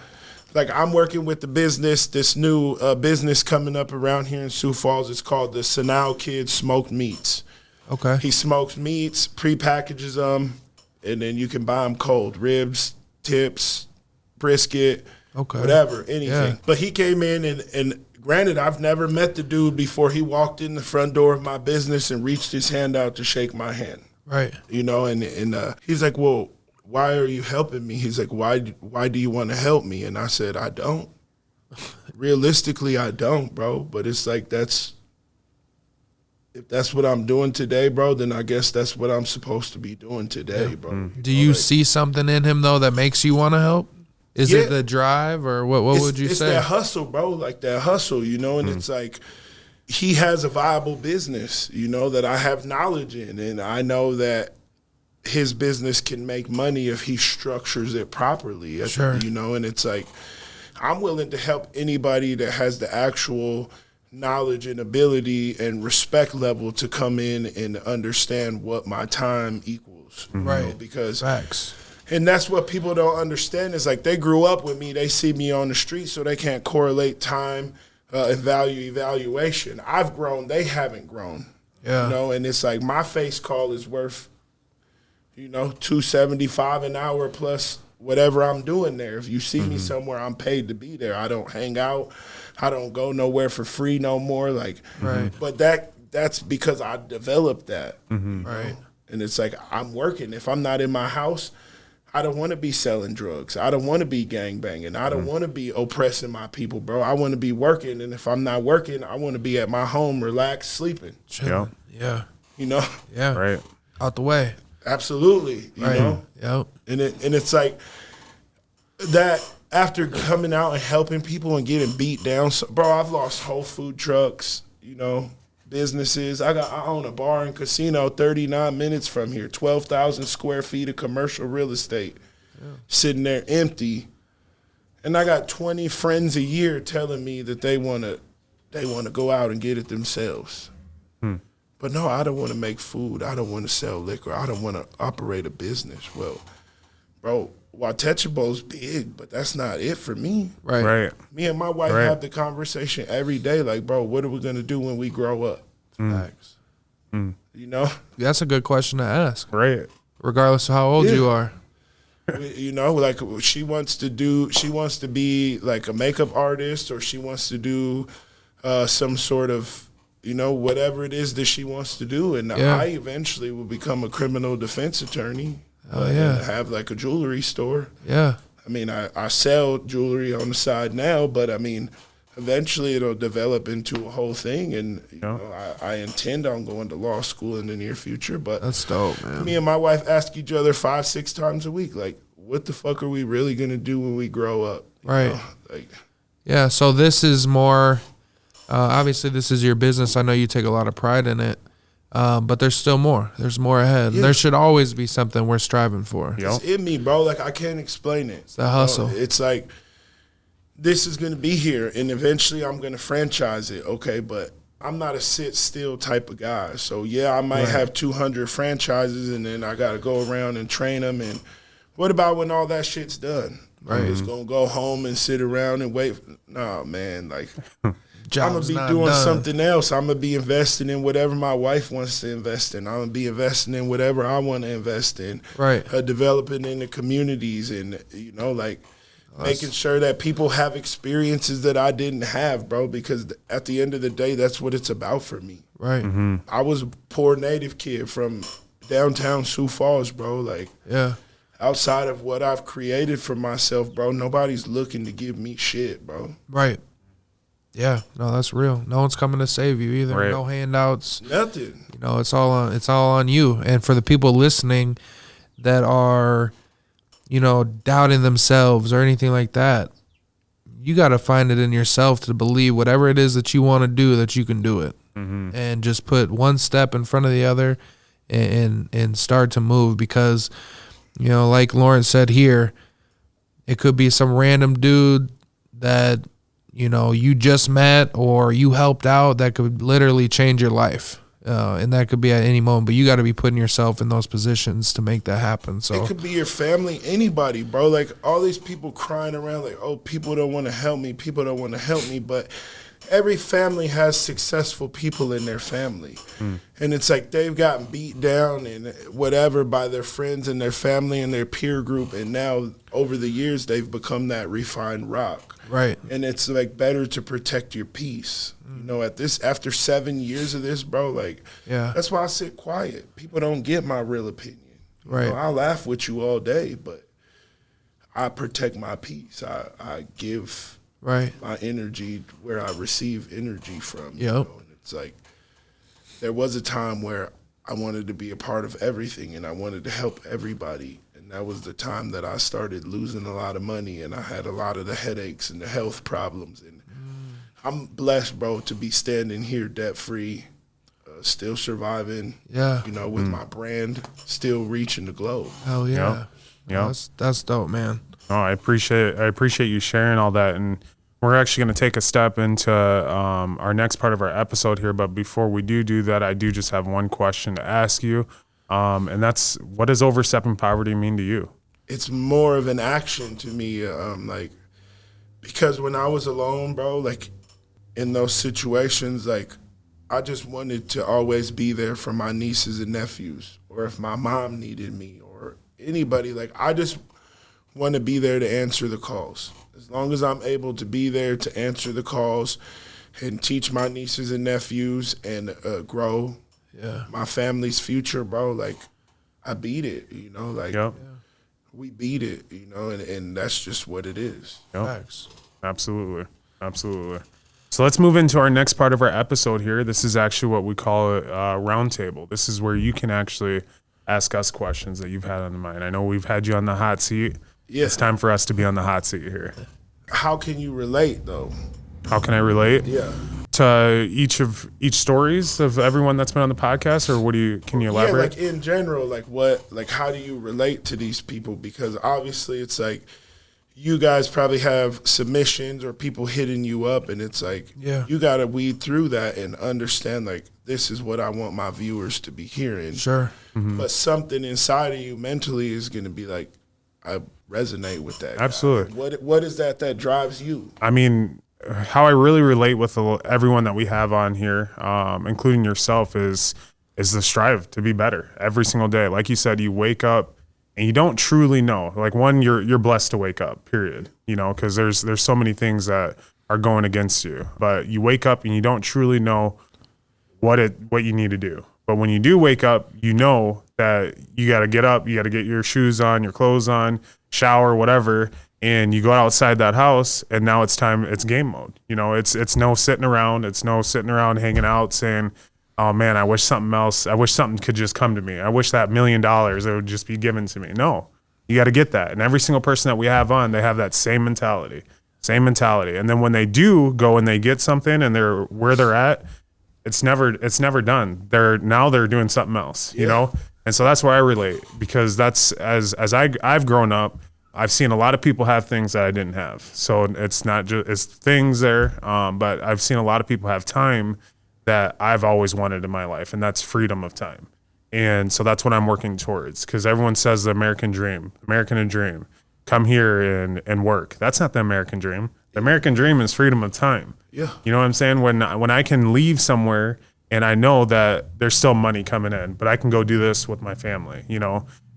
Like I'm working with the business, this new business coming up around here in Sioux Falls. It's called the Sanao Kid Smoked Meats. Okay. He smokes meats, pre-packages them, and then you can buy them cold. Ribs, tips, brisket, whatever, anything. Yeah. But he came in and granted, I've never met the dude before he walked in the front door of my business and reached his hand out to shake my hand. Right. You know, and he's like, well, why are you helping me? He's like, why do you want to help me? And I said, I don't. Realistically, I don't, bro. But it's like if that's what I'm doing today, bro, then I guess that's what I'm supposed to be doing today, bro. Do you see something in him, though, that makes you want to help? Is it the drive, or what would you say? It's that hustle, bro, like that hustle, you know, and it's like he has a viable business, you know, that I have knowledge in, and I know that his business can make money if he structures it properly, sure. You know, and it's like I'm willing to help anybody that has the actual knowledge and ability and respect level to come in and understand what my time equals. Right. You know, because facts. And that's what people don't understand is like they grew up with me. They see me on the street, so they can't correlate time and value evaluation. I've grown. They haven't grown. Yeah. You know, and it's like my face call is worth, you know, $275 an hour plus whatever I'm doing there. If you see me somewhere, I'm paid to be there. I don't hang out. I don't go nowhere for free no more. Like, right. But that's because I developed that. Right. Know? And it's like I'm working. If I'm not in my house, I don't want to be selling drugs. I don't want to be gangbanging. I don't want to be oppressing my people, bro. I want to be working. And if I'm not working, I want to be at my home, relaxed, sleeping. Chilling. Yeah. You know? Yeah. Right. Out the way. Absolutely. You know? Yep. And it's like that after coming out and helping people and getting beat down. So, bro, I've lost whole food trucks, you know, businesses. I own a bar and casino 39 minutes from here, 12,000 square feet of commercial real estate, sitting there empty. And I got 20 friends a year telling me that they want to go out and get it themselves. But no, I don't want to make food. I don't want to sell liquor. I don't want to operate a business. Well, bro, Watecha Bowl's big, but that's not it for me. Right. Me and my wife have the conversation every day, like, bro, what are we going to do when we grow up? Facts. You know? That's a good question to ask. Right. Regardless of how old you are. You know, like she wants to be like a makeup artist, or she wants to do some sort of, you know, whatever it is that she wants to do. And I eventually will become a criminal defense attorney. And have like a jewelry store. Yeah. I mean, I sell jewelry on the side now, but I mean, eventually it'll develop into a whole thing. And you know, I intend on going to law school in the near future. But that's dope, man. Me and my wife ask each other 5-6 times a week, like, what the fuck are we really going to do when we grow up? Right. know? Like, yeah, so this is more, obviously this is your business. I know you take a lot of pride in it. But there's still more. There's more ahead. There should always be something we're striving for. It's in me, bro. Like, I can't explain it. It's the hustle. It's like, this is going to be here, and eventually I'm going to franchise it, okay? But I'm not a sit-still type of guy. So, yeah, I might have 200 franchises, and then I got to go around and train them. And what about when all that shit's done? Right. I'm just going to go home and sit around and wait. Nah, man, like... I'm going to be not doing done. something else. I'm going to be investing in whatever my wife wants to invest in. I'm going to be investing in whatever I want to invest in. Right. Developing in the communities and, you know, like making sure that people have experiences that I didn't have, bro, because at the end of the day, that's what it's about for me. Right. I was a poor native kid from downtown Sioux Falls, bro. Like, outside of what I've created for myself, bro, nobody's looking to give me shit, bro. Right. Yeah, no, that's real. No one's coming to save you either. Right. No handouts. Nothing. You know, it's all on you. And for the people listening that are, you know, doubting themselves or anything like that, you got to find it in yourself to believe whatever it is that you want to do, that you can do it. And just put one step in front of the other and start to move, because, you know, like Lawrence said here, it could be some random dude that, you just met or you helped out that could literally change your life. And that could be at any moment, but you got to be putting yourself in those positions to make that happen. So it could be your family, anybody, bro. Like all these people crying around like, oh, people don't want to help me. People don't want to help me. But every family has successful people in their family. And it's like they've gotten beat down and whatever by their friends and their family and their peer group. And now over the years, they've become that refined rock. Right. And it's like better to protect your peace. After 7 years of this, bro, like, that's why I sit quiet. People don't get my real opinion. Right. I'll laugh with you all day, but I protect my peace. I give my energy where I receive energy from. And it's like there was a time where I wanted to be a part of everything and I wanted to help everybody. And that was the time that I started losing a lot of money and I had a lot of the headaches and the health problems. And I'm blessed, bro, to be standing here debt-free, still surviving, with my brand, still reaching the globe. Hell yeah. Yeah. That's dope, man. Oh, I appreciate you sharing all that. And we're actually going to take a step into our next part of our episode here. But before we do that, I do just have one question to ask you. And that's, what does overstepping poverty mean to you? It's more of an action to me, because when I was alone, bro, like in those situations, like I just wanted to always be there for my nieces and nephews, or if my mom needed me or anybody, like I just want to be there to answer the calls. As long as I'm able to be there to answer the calls and teach my nieces and nephews and grow my family's future, bro, like I beat it, we beat it, and that's just what it is. Facts. Absolutely. So let's move into our next part of our episode here. This is actually what we call a roundtable. This is where you can actually ask us questions that you've had on the mind. I know we've had you on the hot seat. Yeah. It's time for us to be on the hot seat here. How can you relate, though? How can I relate? Yeah. To each stories of everyone that's been on the podcast, or can you elaborate? Yeah, like in general, how do you relate to these people? Because obviously it's like you guys probably have submissions or people hitting you up, and it's like you got to weed through that and understand, like, this is what I want my viewers to be hearing. Sure. Mm-hmm. But something inside of you mentally is going to be like, I resonate with that. Absolutely. What is that drives you? I mean, how I really relate with everyone that we have on here, including yourself, is the strive to be better every single day. Like you said, you wake up and you don't truly know. Like, one, you're blessed to wake up, period. Because there's so many things that are going against you. But you wake up and you don't truly know what you need to do. But when you do wake up, you know that you got to get up, you got to get your shoes on, your clothes on, shower, whatever, and you go outside that house, and now it's game mode. It's no sitting around. It's no sitting around hanging out saying, oh man, I wish something could just come to me. I wish that $1 million would just be given to me. No, you got to get that. And every single person that we have on, they have that same mentality. And then when they do go and they get something and they're where they're at, it's never done. They're doing something else, And so that's where I relate, because that's as I've grown up, I've seen a lot of people have things that I didn't have. So it's not just it's things there, but I've seen a lot of people have time that I've always wanted in my life, and that's freedom of time. And so that's what I'm working towards, because everyone says the American dream, come here and work. That's not the American dream. The American dream is freedom of time. Yeah. You know what I'm saying? When I can leave somewhere and I know that there's still money coming in, but I can go do this with my family.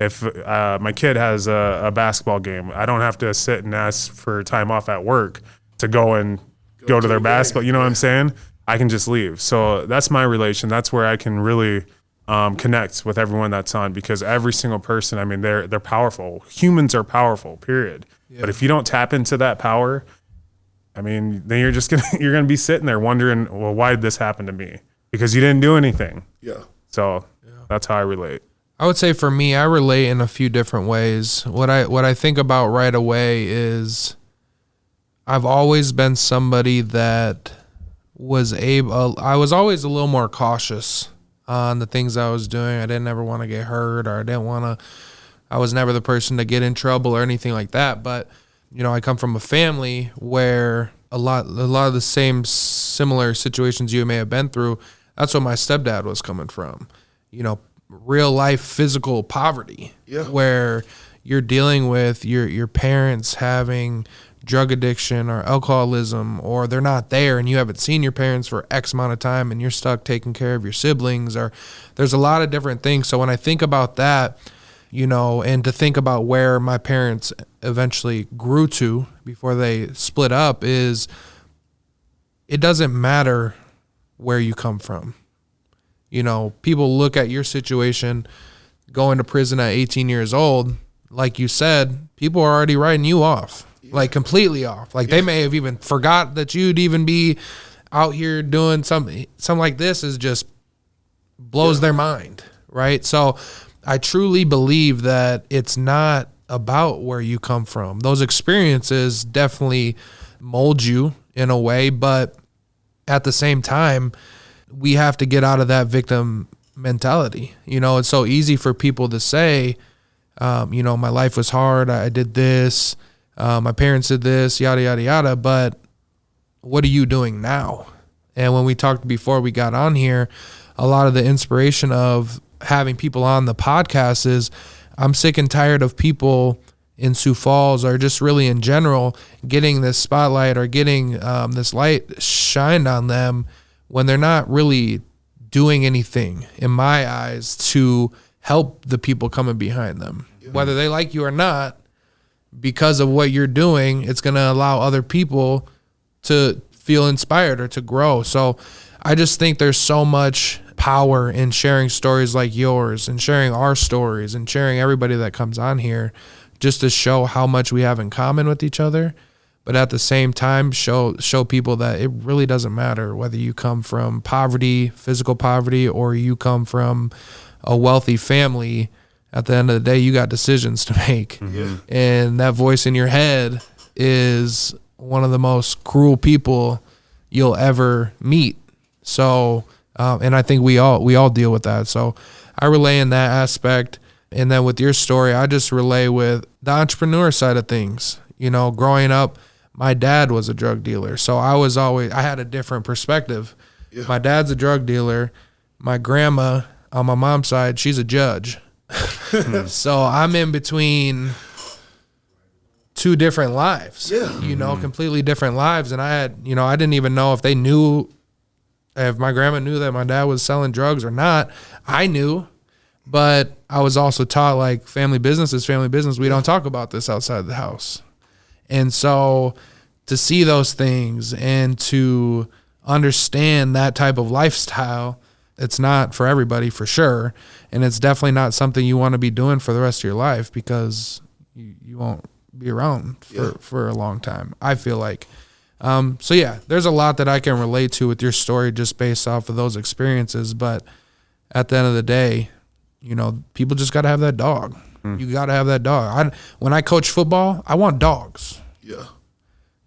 If my kid has a basketball game, I don't have to sit and ask for time off at work to go to their basketball. You know what I'm saying? I can just leave. So that's my relation. That's where I can really connect with everyone that's on, because every single person, I mean, they're powerful. Humans are powerful, period. Yeah. But if you don't tap into that power, I mean, then you're gonna be sitting there wondering, well, why did this happen to me? Because you didn't do anything. Yeah. So that's how I relate. I would say for me, I relate in a few different ways. What I think about right away is I've always been somebody that I was always a little more cautious on the things I was doing. I didn't ever want to get hurt, or I was never the person to get in trouble or anything like that. But, I come from a family where a lot of the same similar situations you may have been through. That's what my stepdad was coming from, you know, real life physical poverty, where you're dealing with your parents having drug addiction or alcoholism, or they're not there and you haven't seen your parents for X amount of time and you're stuck taking care of your siblings, or there's a lot of different things. So when I think about that, you know, and to think about where my parents eventually grew to before they split up, is it doesn't matter where you come from. You know, people look at your situation going to prison at 18 years old. Like you said, people are already writing you off, like completely off. Like they may have even forgot that you'd even be out here doing something like this. Is just blows their mind, right? So I truly believe that it's not about where you come from. Those experiences definitely mold you in a way, but at the same time, we have to get out of that victim mentality. You know, it's so easy for people to say, you know, my life was hard, I did this, my parents did this, yada, yada, yada, but what are you doing now? And when we talked before we got on here, a lot of the inspiration of having people on the podcast is I'm sick and tired of people in Sioux Falls, or just really in general, getting this spotlight or getting this light shined on them when they're not really doing anything, in my eyes, to help the people coming behind them. Whether they like you or not, because of what you're doing, it's going to allow other people to feel inspired or to grow. So I just think there's so much power in sharing stories like yours and sharing our stories and sharing everybody that comes on here, just to show how much we have in common with each other. But at the same time, show people that it really doesn't matter whether you come from poverty, physical poverty, or you come from a wealthy family. At the end of the day, you got decisions to make. Mm-hmm. And that voice in your head is one of the most cruel people you'll ever meet. So, and I think we all deal with that. So I relay in that aspect. And then with your story, I just relay with the entrepreneur side of things. You know, growing up, my dad was a drug dealer. So I had a different perspective. Yeah. My dad's a drug dealer. My grandma on my mom's side, she's a judge. So I'm in between two different lives, you know, completely different lives. And I didn't even know if my grandma knew that my dad was selling drugs or not. I knew, but I was also taught, like, family business is family business. We don't talk about this outside the house. And so to see those things and to understand that type of lifestyle, it's not for everybody, for sure. And it's definitely not something you want to be doing for the rest of your life, because you won't be around for a long time, I feel like. So yeah, there's a lot that I can relate to with your story just based off of those experiences. But at the end of the day, you know, people just got to have that dog. You got to have that dog. When I coach football, I want dogs. Yeah.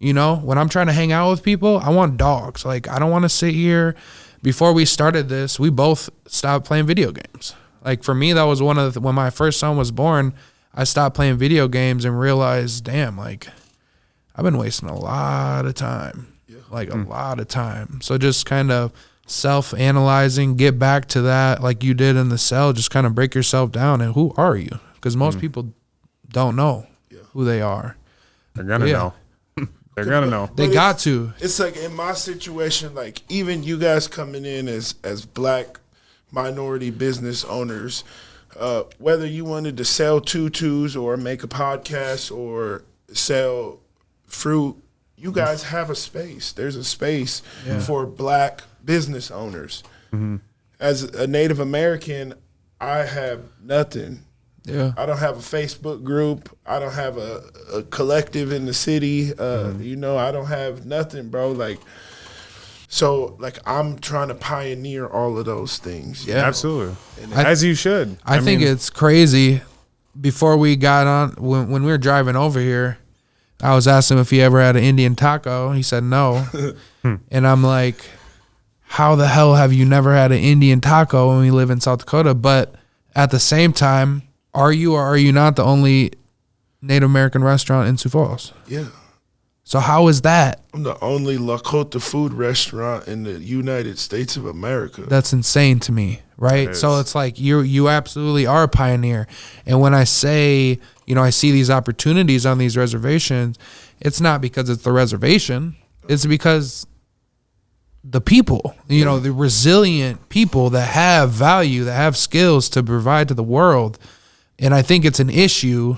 You know, when I'm trying to hang out with people, I want dogs. Like, I don't want to sit here. Before we started this, we both stopped playing video games. Like, for me, that was when my first son was born, I stopped playing video games and realized, damn, like, I've been wasting a lot of time. Yeah. Like, a lot of time. So just kind of self-analyzing, get back to that like you did in the cell, just kind of break yourself down. And who are you? Because most people don't know who they are. They're going to know. They're going to know. They got to. It's like, in my situation, like, even you guys coming in as black minority business owners, whether you wanted to sell tutus or make a podcast or sell fruit, you guys have a space. There's a space for black business owners. Mm-hmm. As a Native American, I have nothing. Yeah, I don't have a Facebook group. I don't have a collective in the city. You know, I don't have nothing, bro. Like, so, like, I'm trying to pioneer all of those things. Yeah, absolutely. As you should. I think it's crazy. Before we got on, when we were driving over here, I was asking him if he ever had an Indian taco. He said no. And I'm like, how the hell have you never had an Indian taco when we live in South Dakota? But at the same time, are you or are you not the only Native American restaurant in Sioux Falls? Yeah. So how is that? I'm the only Lakota food restaurant in the United States of America. That's insane to me, right? So it's like you absolutely are a pioneer. And when I say, I see these opportunities on these reservations, it's not because it's the reservation. It's because the people, the resilient people that have value, that have skills to provide to the world. And I think it's an issue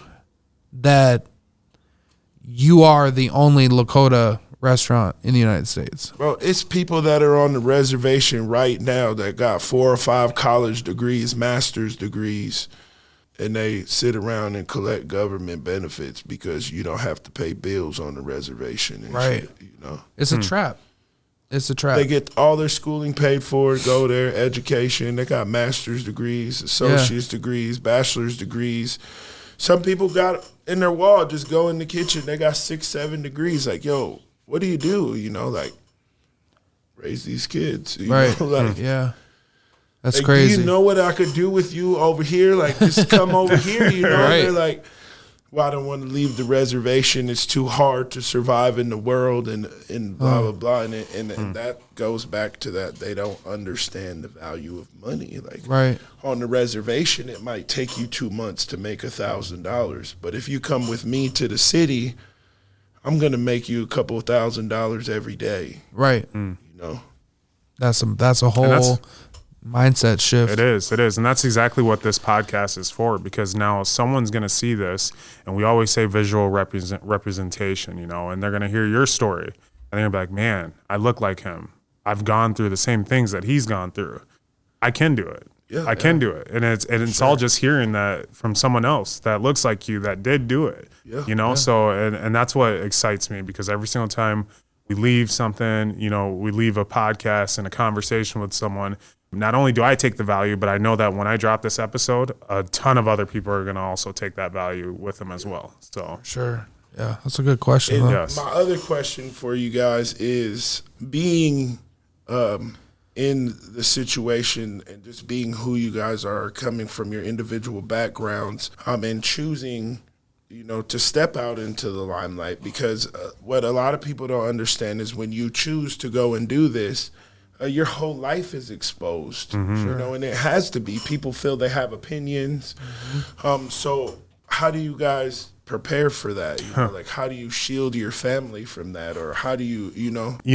that you are the only Lakota restaurant in the United States. Bro, it's people that are on the reservation right now that got 4 or 5 college degrees, master's degrees, and they sit around and collect government benefits because you don't have to pay bills on the reservation and shit, It's a trap. It's a trap. They get all their schooling paid for, go there, education. They got master's degrees, associate's degrees, bachelor's degrees. Some people got in their wall, just go in the kitchen. They got 6, 7 degrees. Like, yo, what do you do? Like, raise these kids. You know? Like, yeah. That's like, crazy. Do you know what I could do with you over here? Like, just come over here, Right. They're like, well, I don't want to leave the reservation. It's too hard to survive in the world and blah, blah, blah. And that goes back to that they don't understand the value of money. Like, on the reservation, it might take you 2 months to make $1,000. But if you come with me to the city, I'm going to make you a couple $1,000 every day. Right. That's a whole mindset shift. It is. And that's exactly what this podcast is for, because now someone's going to see this, and we always say visual representation, and they're going to hear your story, and they're going to be like, man, I look like him. I've gone through the same things that he's gone through. I can do it. I can do it. And it's all just hearing that from someone else that looks like you that did do it, So, and that's what excites me, because every single time we leave something, we leave a podcast and a conversation with someone, not only do I take the value, but I know that when I drop this episode, a ton of other people are going to also take that value with them as well. So sure. Yeah, that's a good question. And yes. My other question for you guys is, being in the situation and just being who you guys are, coming from your individual backgrounds, and choosing, to step out into the limelight, because what a lot of people don't understand is when you choose to go and do this, your whole life is exposed, and it has to be. People feel they have opinions. So how do you guys prepare for that? Like, how do you shield your family from that? Or how do you,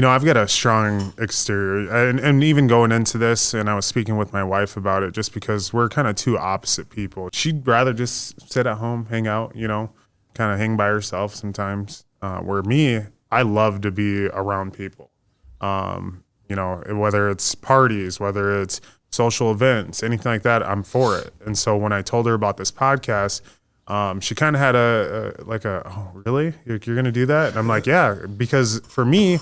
I've got a strong exterior, and even going into this, and I was speaking with my wife about it, just because we're kind of two opposite people. She'd rather just sit at home, hang out, kind of hang by herself sometimes. Where me, I love to be around people. Whether it's parties, whether it's social events, anything like that, I'm for it. And so when I told her about this podcast, she kind of had oh, really? You're going to do that? And I'm like, yeah, because for me,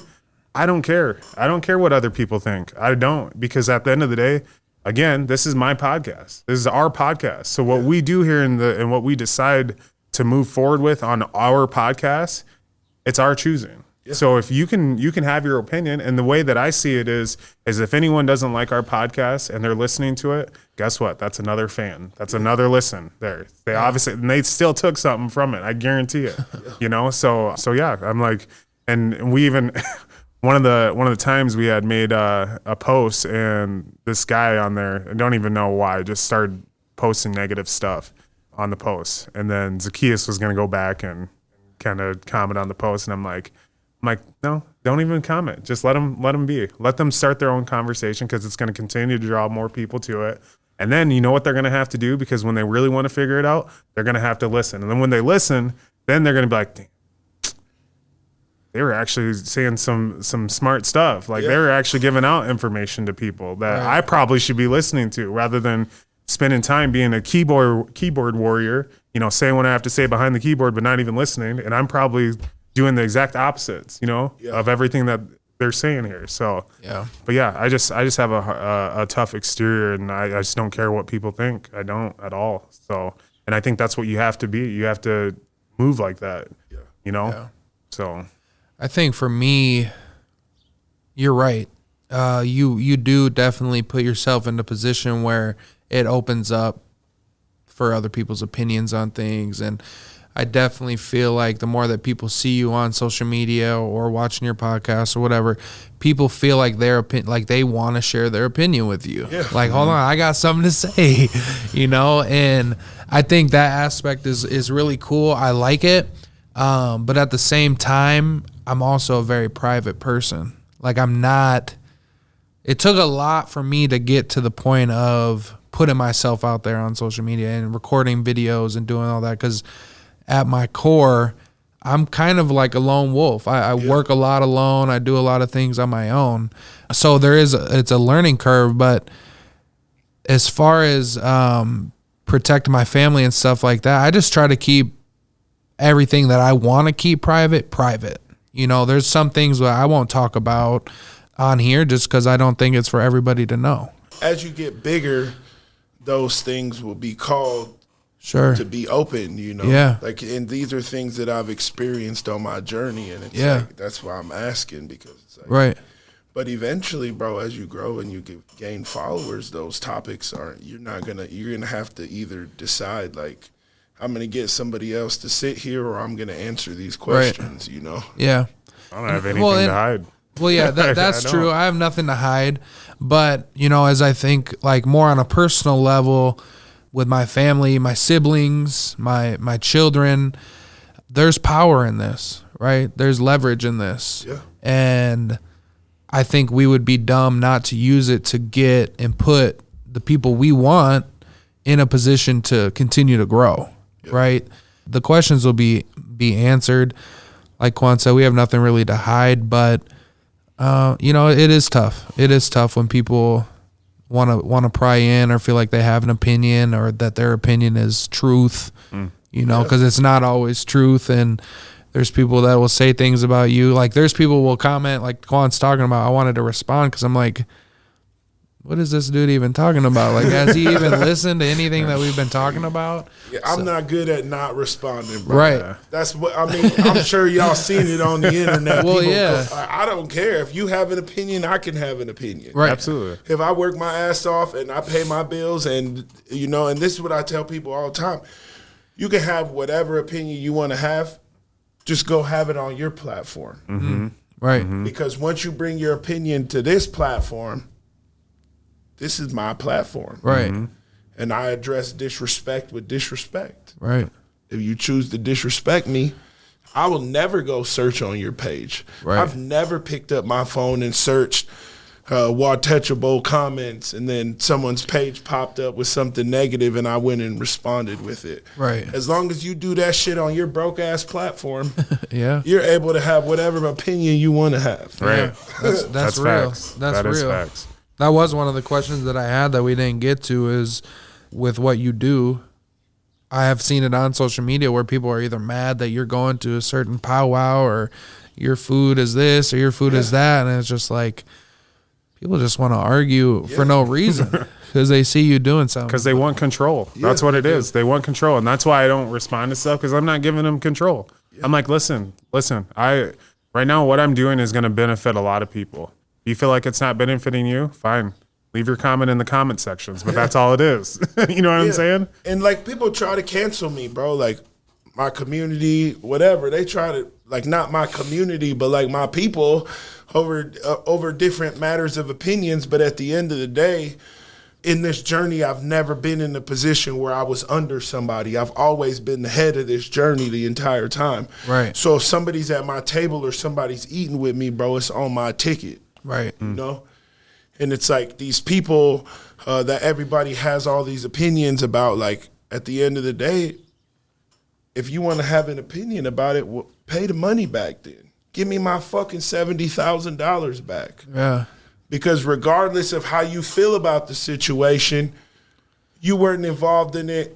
I don't care. I don't care what other people think. I don't, because at the end of the day, again, this is my podcast. This is our podcast. So what we do here and what we decide to move forward with on our podcast, it's our choosing. So if you can have your opinion, and the way that I see it is if anyone doesn't like our podcast and they're listening to it, guess what? That's another fan. That's another listen there. They obviously, and they still took something from it. I guarantee it, So yeah, I'm like, and we even, one of the times we had made a post, and this guy on there, I don't even know why, just started posting negative stuff on the post. And then Zacchaeus was going to go back and kind of comment on the post. And I'm like, no, don't even comment. Just let them be. Let them start their own conversation, because it's going to continue to draw more people to it. And then you know what they're going to have to do, because when they really want to figure it out, they're going to have to listen. And then when they listen, then they're going to be like, damn, they were actually saying some smart stuff. Like they were actually giving out information to people that I probably should be listening to, rather than spending time being a keyboard warrior, saying what I have to say behind the keyboard, but not even listening. And I'm probably doing the exact opposites, of everything that they're saying here. So, but yeah, I just have a tough exterior, and I just don't care what people think. I don't at all. So, and I think that's what you have to be. You have to move like that, So I think for me, you're right. You do definitely put yourself in a position where it opens up for other people's opinions on things. And I definitely feel like the more that people see you on social media or watching your podcast or whatever, people feel like like they want to share their opinion with you. Yeah. Like, hold on, I got something to say, and I think that aspect is really cool. I like it. But at the same time, I'm also a very private person. Like, it took a lot for me to get to the point of putting myself out there on social media and recording videos and doing all that. Because at my core, I'm kind of like a lone wolf. I work a lot alone. I do a lot of things on my own. So it's a learning curve. But as far as protect my family and stuff like that, I just try to keep everything that I want to keep private. There's some things that I won't talk about on here just because I don't think it's for everybody to know. As you get bigger, those things will be called to be open, Yeah. Like, and these are things that I've experienced on my journey, and it's like, that's why I'm asking, because it's like, right. But eventually, bro, as you grow and you gain followers, those topics you're gonna have to either decide, like, I'm gonna get somebody else to sit here, or I'm gonna answer these questions, Yeah. I don't have anything to hide. Well, yeah, that's true. I have nothing to hide. But, as I think, like, more on a personal level with my family, my siblings, my children, there's power in this, right? There's leverage in this. Yeah. And I think we would be dumb not to use it to get and put the people we want in a position to continue to grow, right? The questions will be answered. Like Quan said, we have nothing really to hide, but it is tough. It is tough when people want to pry in or feel like they have an opinion or that their opinion is truth, because it's not always truth. And there's people that will say things about you. Like, there's people who will comment, like Quan's talking about. I wanted to respond because I'm like, what is this dude even talking about? Like, has he even listened to anything that we've been talking about? Yeah, I'm not good at not responding, bro. Right. That's what I mean. I'm sure y'all seen it on the internet. Well, People yeah. I don't care. If you have an opinion, I can have an opinion. Right. Absolutely. If I work my ass off and I pay my bills, and and this is what I tell people all the time, you can have whatever opinion you want to have. Just go have it on your platform. Mm-hmm. Right. Mm-hmm. Because once you bring your opinion to this platform, this is my platform. Right. Mm-hmm. And I address disrespect with disrespect. Right. If you choose to disrespect me, I will never go search on your page. Right. I've never picked up my phone and searched Watecha Bowl comments, and then someone's page popped up with something negative and I went and responded with it. Right. As long as you do that shit on your broke-ass platform, yeah, you're able to have whatever opinion you want to have. Right. Yeah. That's real. Facts. That's real. Is facts. That was one of the questions that I had that we didn't get to, is with what you do. I have seen it on social media where people are either mad that you're going to a certain powwow, or your food is this or your food is that. And it's just like, people just want to argue for no reason because they see you doing something. Because they want control. That's what it is. They want control. And that's why I don't respond to stuff, because I'm not giving them control. I'm like, listen, right now what I'm doing is going to benefit a lot of people. If you feel like it's not benefiting you, fine. Leave your comment in the comment sections, but that's all it is. You know what I'm saying? And like, people try to cancel me, bro. Like, my community, whatever. They try to, like, not my community, but like my people over different matters of opinions. But at the end of the day, in this journey, I've never been in a position where I was under somebody. I've always been the head of this journey the entire time. Right. So if somebody's at my table or somebody's eating with me, bro, it's on my ticket. Right. You know? And it's like these people that everybody has all these opinions about, like, at the end of the day, if you want to have an opinion about it, well, pay the money back then. Give me my fucking $70,000 back. Yeah. Because regardless of how you feel about the situation, you weren't involved in it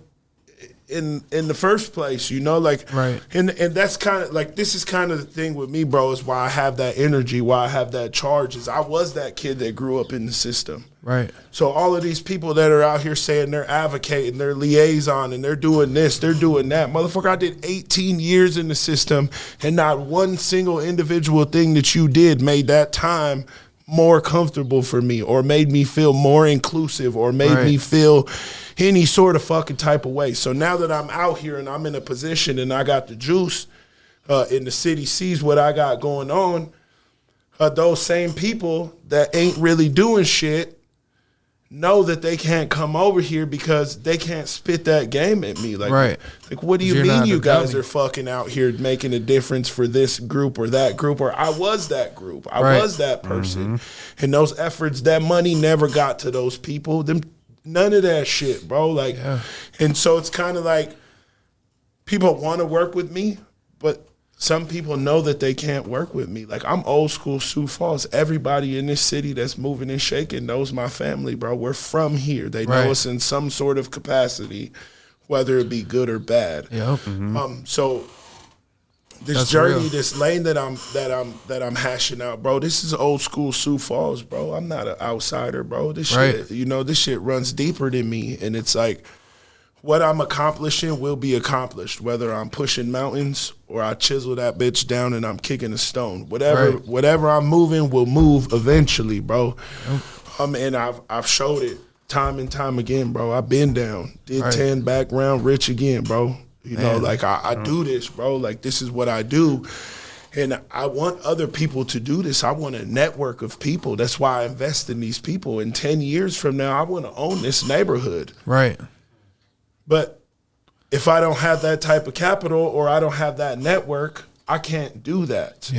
in the first place, you know? Like, right. And that's kind of like, this is kind of the thing with me, bro, is why I have that energy, why I have that charge, is I was that kid that grew up in the system. Right. So all of these people that are out here saying they're advocating, they're liaison, and they're doing this, they're doing that. Motherfucker, I did 18 years in the system, and not one single individual thing that you did made that time more comfortable for me or made me feel more inclusive or made me feel any sort of fucking type of way. So now that I'm out here and I'm in a position and I got the juice and the city sees what I got going on, those same people that ain't really doing shit know that they can't come over here because they can't spit that game at me. Like, what do you mean you guys are fucking out here making a difference for this group or that group? Or I was that group. I was that person. And those efforts, that money never got to those people. None of that shit, bro. Like, and so it's kind of like people want to work with me, but some people know that they can't work with me. Like, I'm old school Sioux Falls. Everybody in this city that's moving and shaking knows my family, bro. We're from here. They know us in some sort of capacity, whether it be good or bad. So this journey, this lane that I'm hashing out, bro, this is old school Sioux Falls, bro. I'm not an outsider, bro. This shit, this shit runs deeper than me. And it's like, what I'm accomplishing will be accomplished, whether I'm pushing mountains or I chisel that bitch down and I'm kicking a stone. Whatever I'm moving will move eventually, bro. And I've showed it time and time again, bro. I've been down, did 10, back round, rich again, bro. You know, like I do this, bro. Like, this is what I do. And I want other people to do this. I want a network of people. That's why I invest in these people. In 10 years from now, I want to own this neighborhood. But if I don't have that type of capital or I don't have that network, I can't do that.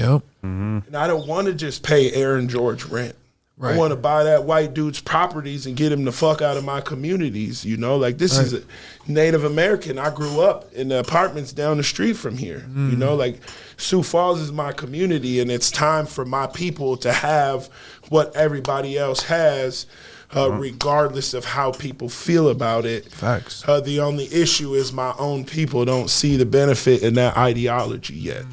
And I don't want to just pay Aaron George rent. I want to buy that white dude's properties and get him the fuck out of my communities, you know? Like, this is a Native American. I grew up in the apartments down the street from here, you know? Like, Sioux Falls is my community, and it's time for my people to have what everybody else has, regardless of how people feel about it. The only issue is my own people don't see the benefit in that ideology yet.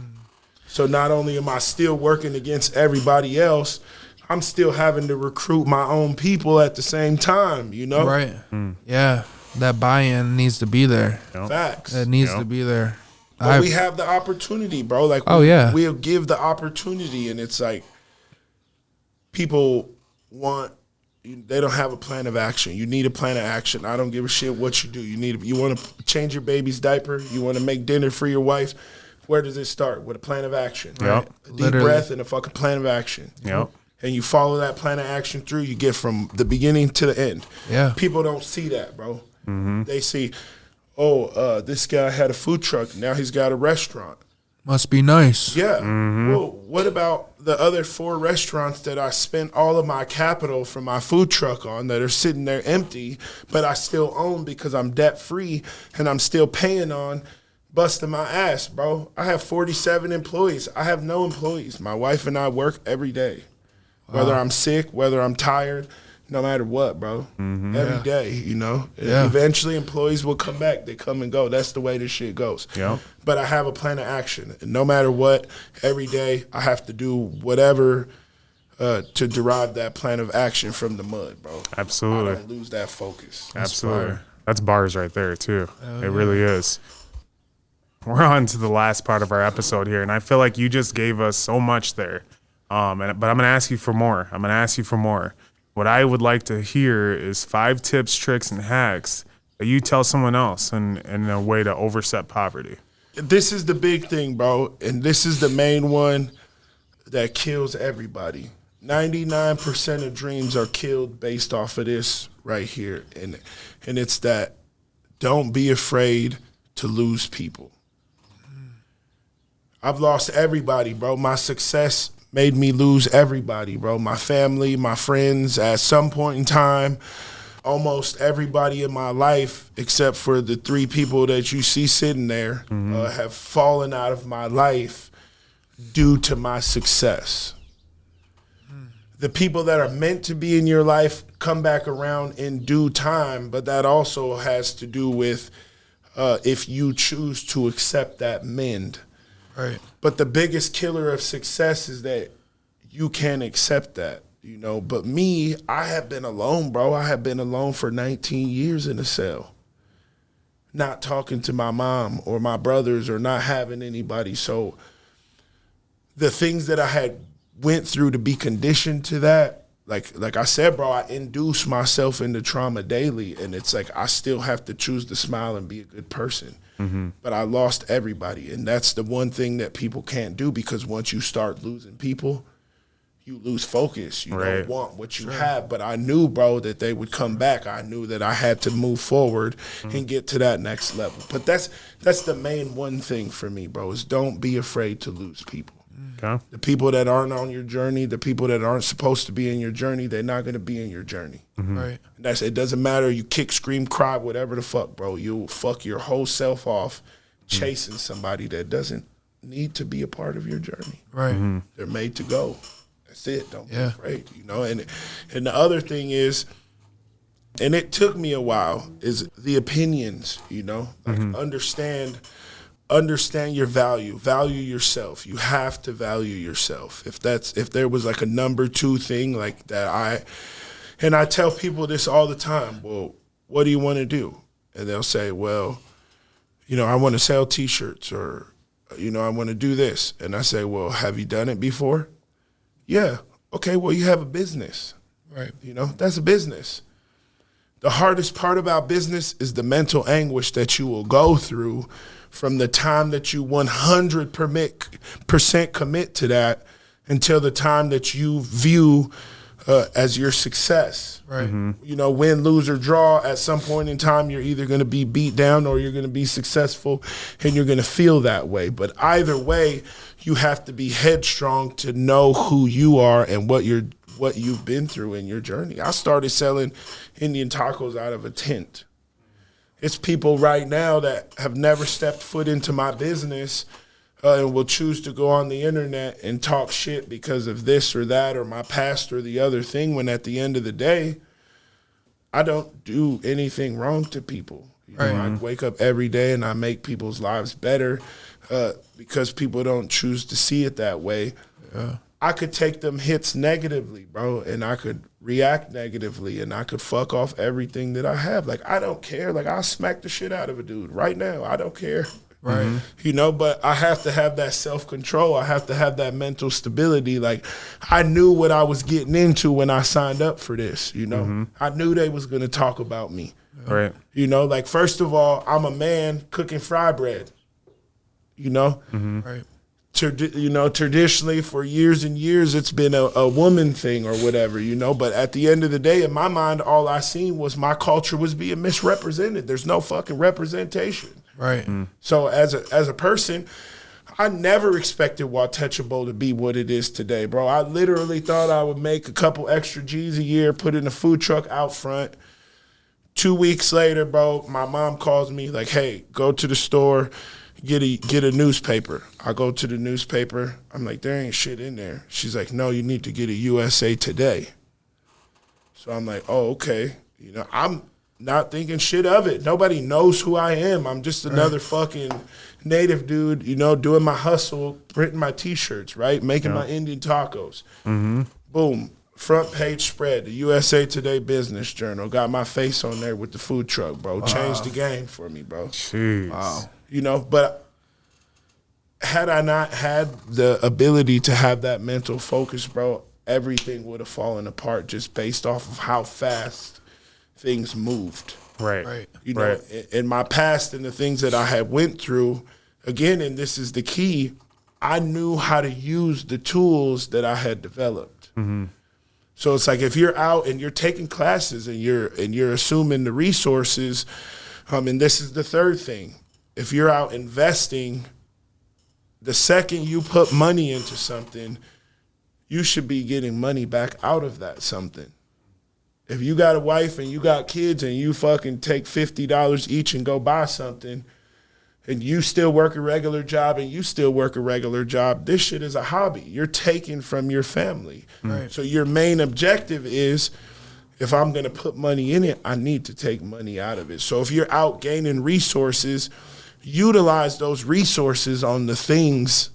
So not only am I still working against everybody else, I'm still having to recruit my own people at the same time, you know? Yeah, that buy-in needs to be there. Facts. It needs to be there. But we have the opportunity, bro. Like, we'll give the opportunity, and it's like people they don't have a plan of action. You need a plan of action. I don't give a shit what you do. You want to change your baby's diaper? You want to make dinner for your wife? Where does it start? With a plan of action. A deep breath and a fucking plan of action. And you follow that plan of action through, you get from the beginning to the end. People don't see that, bro. They see, this guy had a food truck. Now he's got a restaurant. Must be nice. Well, what about the other 4 restaurants that I spent all of my capital from my food truck on that are sitting there empty, but I still own because I'm debt-free and I'm still paying on, busting my ass, bro? I have 47 employees. I have no employees. My wife and I work every day. Whether I'm sick, whether I'm tired, no matter what, bro. Every day, you know. Eventually, employees will come back. They come and go. That's the way this shit goes. But I have a plan of action. And no matter what, every day I have to do whatever to derive that plan of action from the mud, bro. Absolutely. I don't lose that focus. Absolutely. That's bars right there, too. It really is. We're on to the last part of our episode here, and I feel like you just gave us so much there. But I'm going to ask you for more. What I would like to hear is 5 tips, tricks, and hacks that you tell someone else in a way to overstep poverty. This is the big thing, bro, and this is the main one that kills everybody. 99% of dreams are killed based off of this right here, and it's that don't be afraid to lose people. I've lost everybody, bro. My success made me lose everybody, bro. My family, my friends, at some point in time, almost everybody in my life, except for the 3 people that you see sitting there, have fallen out of my life due to my success. The people that are meant to be in your life come back around in due time, but that also has to do with if you choose to accept that mend. But the biggest killer of success is that you can't accept that, you know. But me, I have been alone, bro. I have been alone for 19 years in a cell. Not talking to my mom or my brothers or not having anybody. So the things that I had went through to be conditioned to that, like I said, bro, I induce myself into trauma daily, and it's like I still have to choose to smile and be a good person. But I lost everybody, and that's the one thing that people can't do, because once you start losing people, you lose focus. You don't want what you have. But I knew, bro, that they would come back. I knew that I had to move forward and get to that next level. But that's the main one thing for me, bro, is don't be afraid to lose people. Okay. The people that aren't on your journey, the people that aren't supposed to be in your journey, they're not going to be in your journey. Right. And it doesn't matter. You kick, scream, cry, whatever the fuck, bro. You'll fuck your whole self off chasing somebody that doesn't need to be a part of your journey. Right. They're made to go. That's it. Don't be afraid, you know. And the other thing is, and it took me a while, is the opinions, you know. Like understand your value yourself. You have to value yourself. If there was like a number 2 thing like that, I tell people this all the time. Well, what do you want to do? And they'll say, well, you know, I want to sell T-shirts, or, you know, I want to do this. And I say, well, have you done it before? Yeah. Okay, well, you have a business. Right. You know, that's a business. The hardest part about business is the mental anguish that you will go through from the time that you 100% commit to that until the time that you view as your success. Right. You know, win, lose, or draw, at some point in time, you're either going to be beat down or you're going to be successful, and you're going to feel that way. But either way, you have to be headstrong to know who you are and what you've been through in your journey. I started selling Indian tacos out of a tent. It's people right now that have never stepped foot into my business and will choose to go on the internet and talk shit because of this or that or my past or the other thing, when at the end of the day, I don't do anything wrong to people. You know, I wake up every day and I make people's lives better because people don't choose to see it that way. Yeah. I could take them hits negatively, bro, and I could react negatively, and I could fuck off everything that I have. Like, I don't care. Like, I'll smack the shit out of a dude right now. I don't care. Right. You know, but I have to have that self-control. I have to have that mental stability. Like, I knew what I was getting into when I signed up for this, you know. I knew they was going to talk about me. Right. You know, like, first of all, I'm a man cooking fry bread, you know. Right. You know, traditionally for years and years, it's been a woman thing or whatever, you know. But at the end of the day, in my mind, all I seen was my culture was being misrepresented. There's no fucking representation. Right. So as a person, I never expected Watecha Bowl to be what it is today, bro. I literally thought I would make a couple extra G's a year, put in a food truck out front. 2 weeks later, bro, my mom calls me like, hey, go to the store, get a newspaper. I go to the newspaper. I'm like, there ain't shit in there. She's like, no, you need to get a USA Today. So I'm like, oh, okay. You know, I'm not thinking shit of it. Nobody knows who I am. I'm just another fucking native dude, you know, doing my hustle, printing my T-shirts, right? Making my Indian tacos. Boom. Front page spread, the USA Today Business Journal. Got my face on there with the food truck, bro. Changed the game for me, bro. Jeez. Wow. You know, but had I not had the ability to have that mental focus, bro, everything would have fallen apart just based off of how fast things moved. Right. You know, in my past and the things that I had went through, again, and this is the key, I knew how to use the tools that I had developed. So it's like if you're out and you're taking classes and you're assuming the resources, and this is the third thing. If you're out investing, the second you put money into something, you should be getting money back out of that something. If you got a wife and you got kids and you fucking take $50 each and go buy something, and you still work a regular job and you still work a regular job, this shit is a hobby. You're taking from your family. Right. So your main objective is, if I'm going to put money in it, I need to take money out of it. So if you're out gaining resources, utilize those resources on the things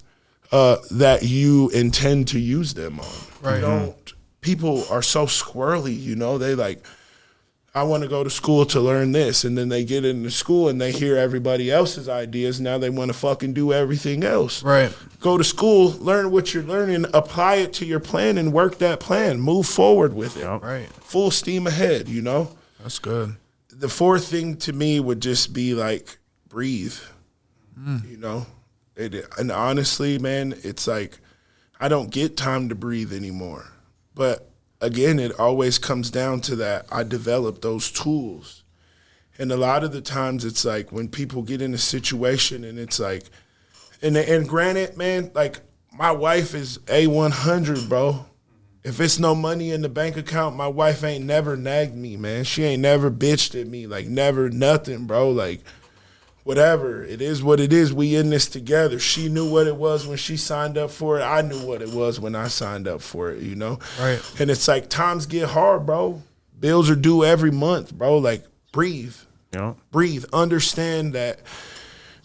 that you intend to use them on. Right. People are so squirrely, you know. They like, I want to go to school to learn this. And then they get into school and they hear everybody else's ideas. Now they want to fucking do everything else. Right. Go to school, learn what you're learning, apply it to your plan and work that plan. Move forward with it. Yep. Right. Full steam ahead, you know? That's good. The fourth thing to me would just be like, breathe, you know? And honestly, man, it's like, I don't get time to breathe anymore. But again, it always comes down to that. I developed those tools. And a lot of the times it's like when people get in a situation and it's like, and granted, man, like my wife is A100, bro. If it's no money in the bank account, my wife ain't never nagged me, man. She ain't never bitched at me, like never nothing, bro. Like whatever, it is what it is. We in this together. She knew what it was when she signed up for it. I knew what it was when I signed up for it, you know? Right. And it's like times get hard, bro. Bills are due every month, bro. Like breathe. Yeah. Breathe. Understand that,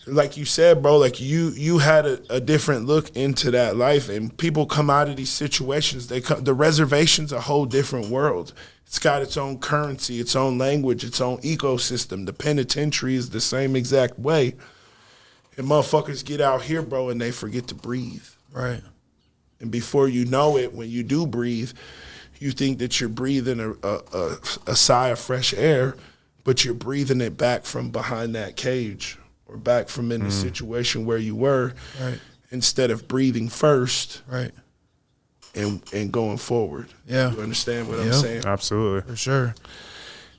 like you said, bro, like you had a different look into that life, and people come out of these situations, the reservation's a whole different world. It's got its own currency, its own language, its own ecosystem. The penitentiary is the same exact way. And motherfuckers get out here, bro, and they forget to breathe. Right. And before you know it, when you do breathe, you think that you're breathing a sigh of fresh air, but you're breathing it back from behind that cage or back from in the situation where you were, right, instead of breathing first, right, and going forward. Yeah. You understand what I'm saying? Absolutely. For sure.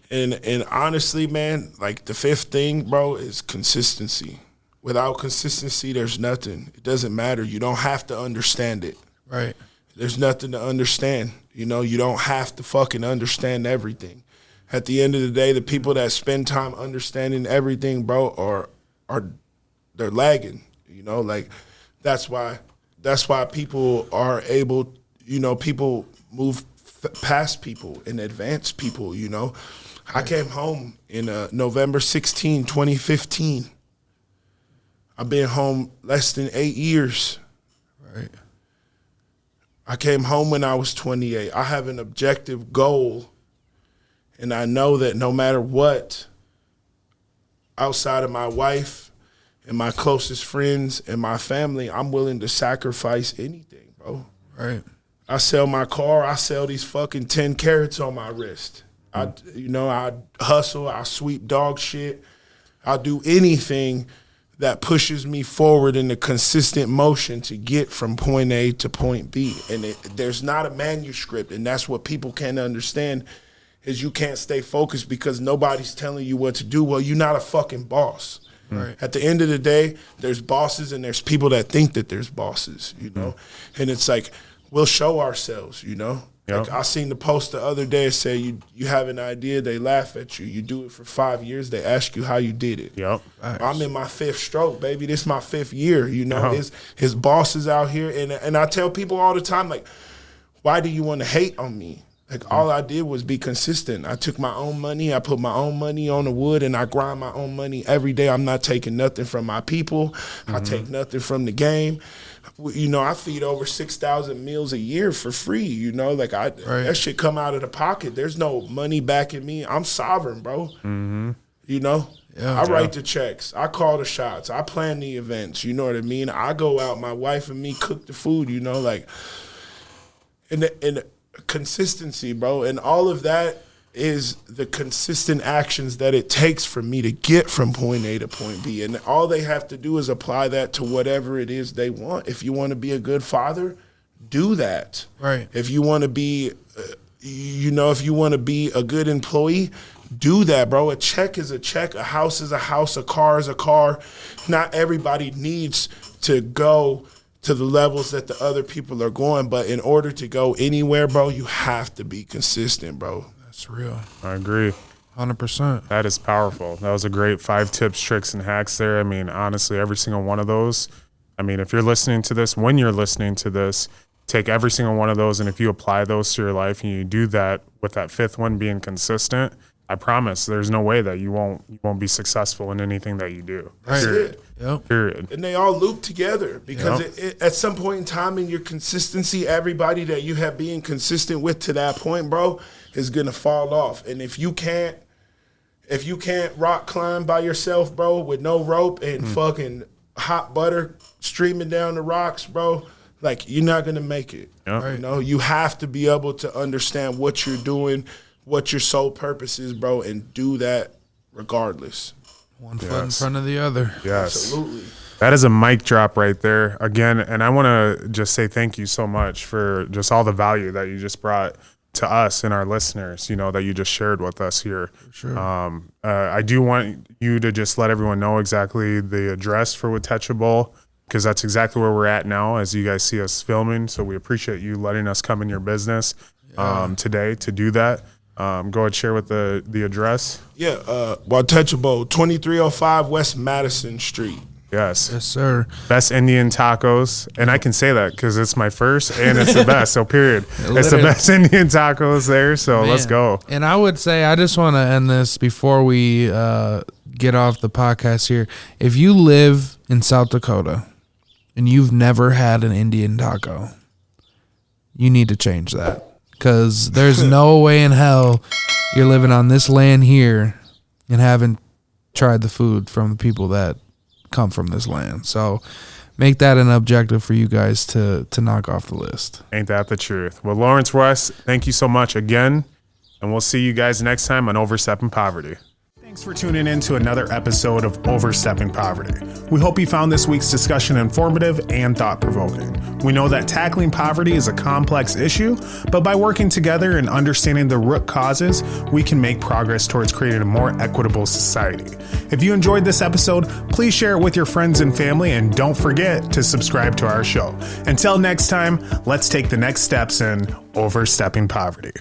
And honestly, man, like the fifth thing, bro, is consistency. Without consistency, there's nothing. It doesn't matter. You don't have to understand it. Right. There's nothing to understand. You know, you don't have to fucking understand everything. At the end of the day, the people that spend time understanding everything, bro, they're lagging. You know, like that's why people are able, you know, people move past people and advance people, you know. I came home in November 16, 2015. I've been home less than 8 years. Right. I came home when I was 28. I have an objective goal, and I know that no matter what, outside of my wife and my closest friends and my family, I'm willing to sacrifice anything, bro. Right. I sell my car. I sell these fucking 10 carats on my wrist. I hustle. I sweep dog shit. I'll do anything that pushes me forward in a consistent motion to get from point A to point B. And there's not a manuscript, and that's what people can't understand, is you can't stay focused because nobody's telling you what to do. Well, you're not a fucking boss. Right. At the end of the day, there's bosses and there's people that think that there's bosses, you know? And it's like, we'll show ourselves, you know? Yep. Like I seen the post the other day say you have an idea, they laugh at you. You do it for 5 years, they ask you how you did it. Yep. I'm in my 5th stroke, baby. This is my 5th year, you know? His bosses out here. And I tell people all the time, like, why do you want to hate on me? Like, all I did was be consistent. I took my own money. I put my own money on the wood, and I grind my own money every day. I'm not taking nothing from my people. I take nothing from the game. You know, I feed over 6,000 meals a year for free, you know? Like, that shit come out of the pocket. There's no money backing me. I'm sovereign, bro. You know? Yeah, I write the checks. I call the shots. I plan the events. You know what I mean? I go out. My wife and me cook the food, you know? Like, and consistency, bro. And all of that is the consistent actions that it takes for me to get from point A to point B. And all they have to do is apply that to whatever it is they want. If you want to be a good father, do that. Right. If you want to be, if you want to be a good employee, do that, bro. A check is a check. A house is a house. A car is a car. Not everybody needs to go to the levels that the other people are going, but in order to go anywhere, bro, you have to be consistent, bro. That's real. I agree. 100%. That is powerful. That was a great 5 tips, tricks, and hacks there. I mean, honestly, every single one of those, I mean, if you're listening to this, when you're listening to this, take every single one of those, and if you apply those to your life and you do that with that 5th one being consistent, I promise there's no way that you won't be successful in anything that you do. That's Period. it. Yep. Period. And they all loop together because at some point in time in your consistency, everybody that you have being consistent with to that point, bro, is going to fall off. And if you can't If you can't rock climb by yourself, bro, with no rope and fucking hot butter streaming down the rocks, bro, like, you're not going to make it. Yep. You know, you have to be able to understand what you're doing, what your sole purpose is, bro, and do that regardless. One foot in front of the other. Yes. Absolutely. That is a mic drop right there again. And I want to just say thank you so much for just all the value that you just brought to us and our listeners, you know, that you just shared with us here. Sure. I do want you to just let everyone know exactly the address for Watecha Bowl, because that's exactly where we're at now as you guys see us filming. So we appreciate you letting us come in your business today to do that. Go ahead and share with the address. Yeah, Watecha Bowl, 2305 West Madison Street. Yes. Yes, sir. Best Indian tacos. And I can say that because it's my first and it's the best. So period. It's the best Indian tacos there. So Man. Let's go. And I would say, I just want to end this before we get off the podcast here. If you live in South Dakota and you've never had an Indian taco, you need to change that. Because there's no way in hell you're living on this land here and haven't tried the food from the people that come from this land. So make that an objective for you guys to knock off the list. Ain't that the truth? Well, Lawrence West, thank you so much again. And we'll see you guys next time on Overstepping Poverty. Thanks for tuning in to another episode of Overstepping Poverty. We hope you found this week's discussion informative and thought-provoking. We know that tackling poverty is a complex issue, but by working together and understanding the root causes, we can make progress towards creating a more equitable society. If you enjoyed this episode, please share it with your friends and family, and don't forget to subscribe to our show. Until next time, let's take the next steps in Overstepping Poverty.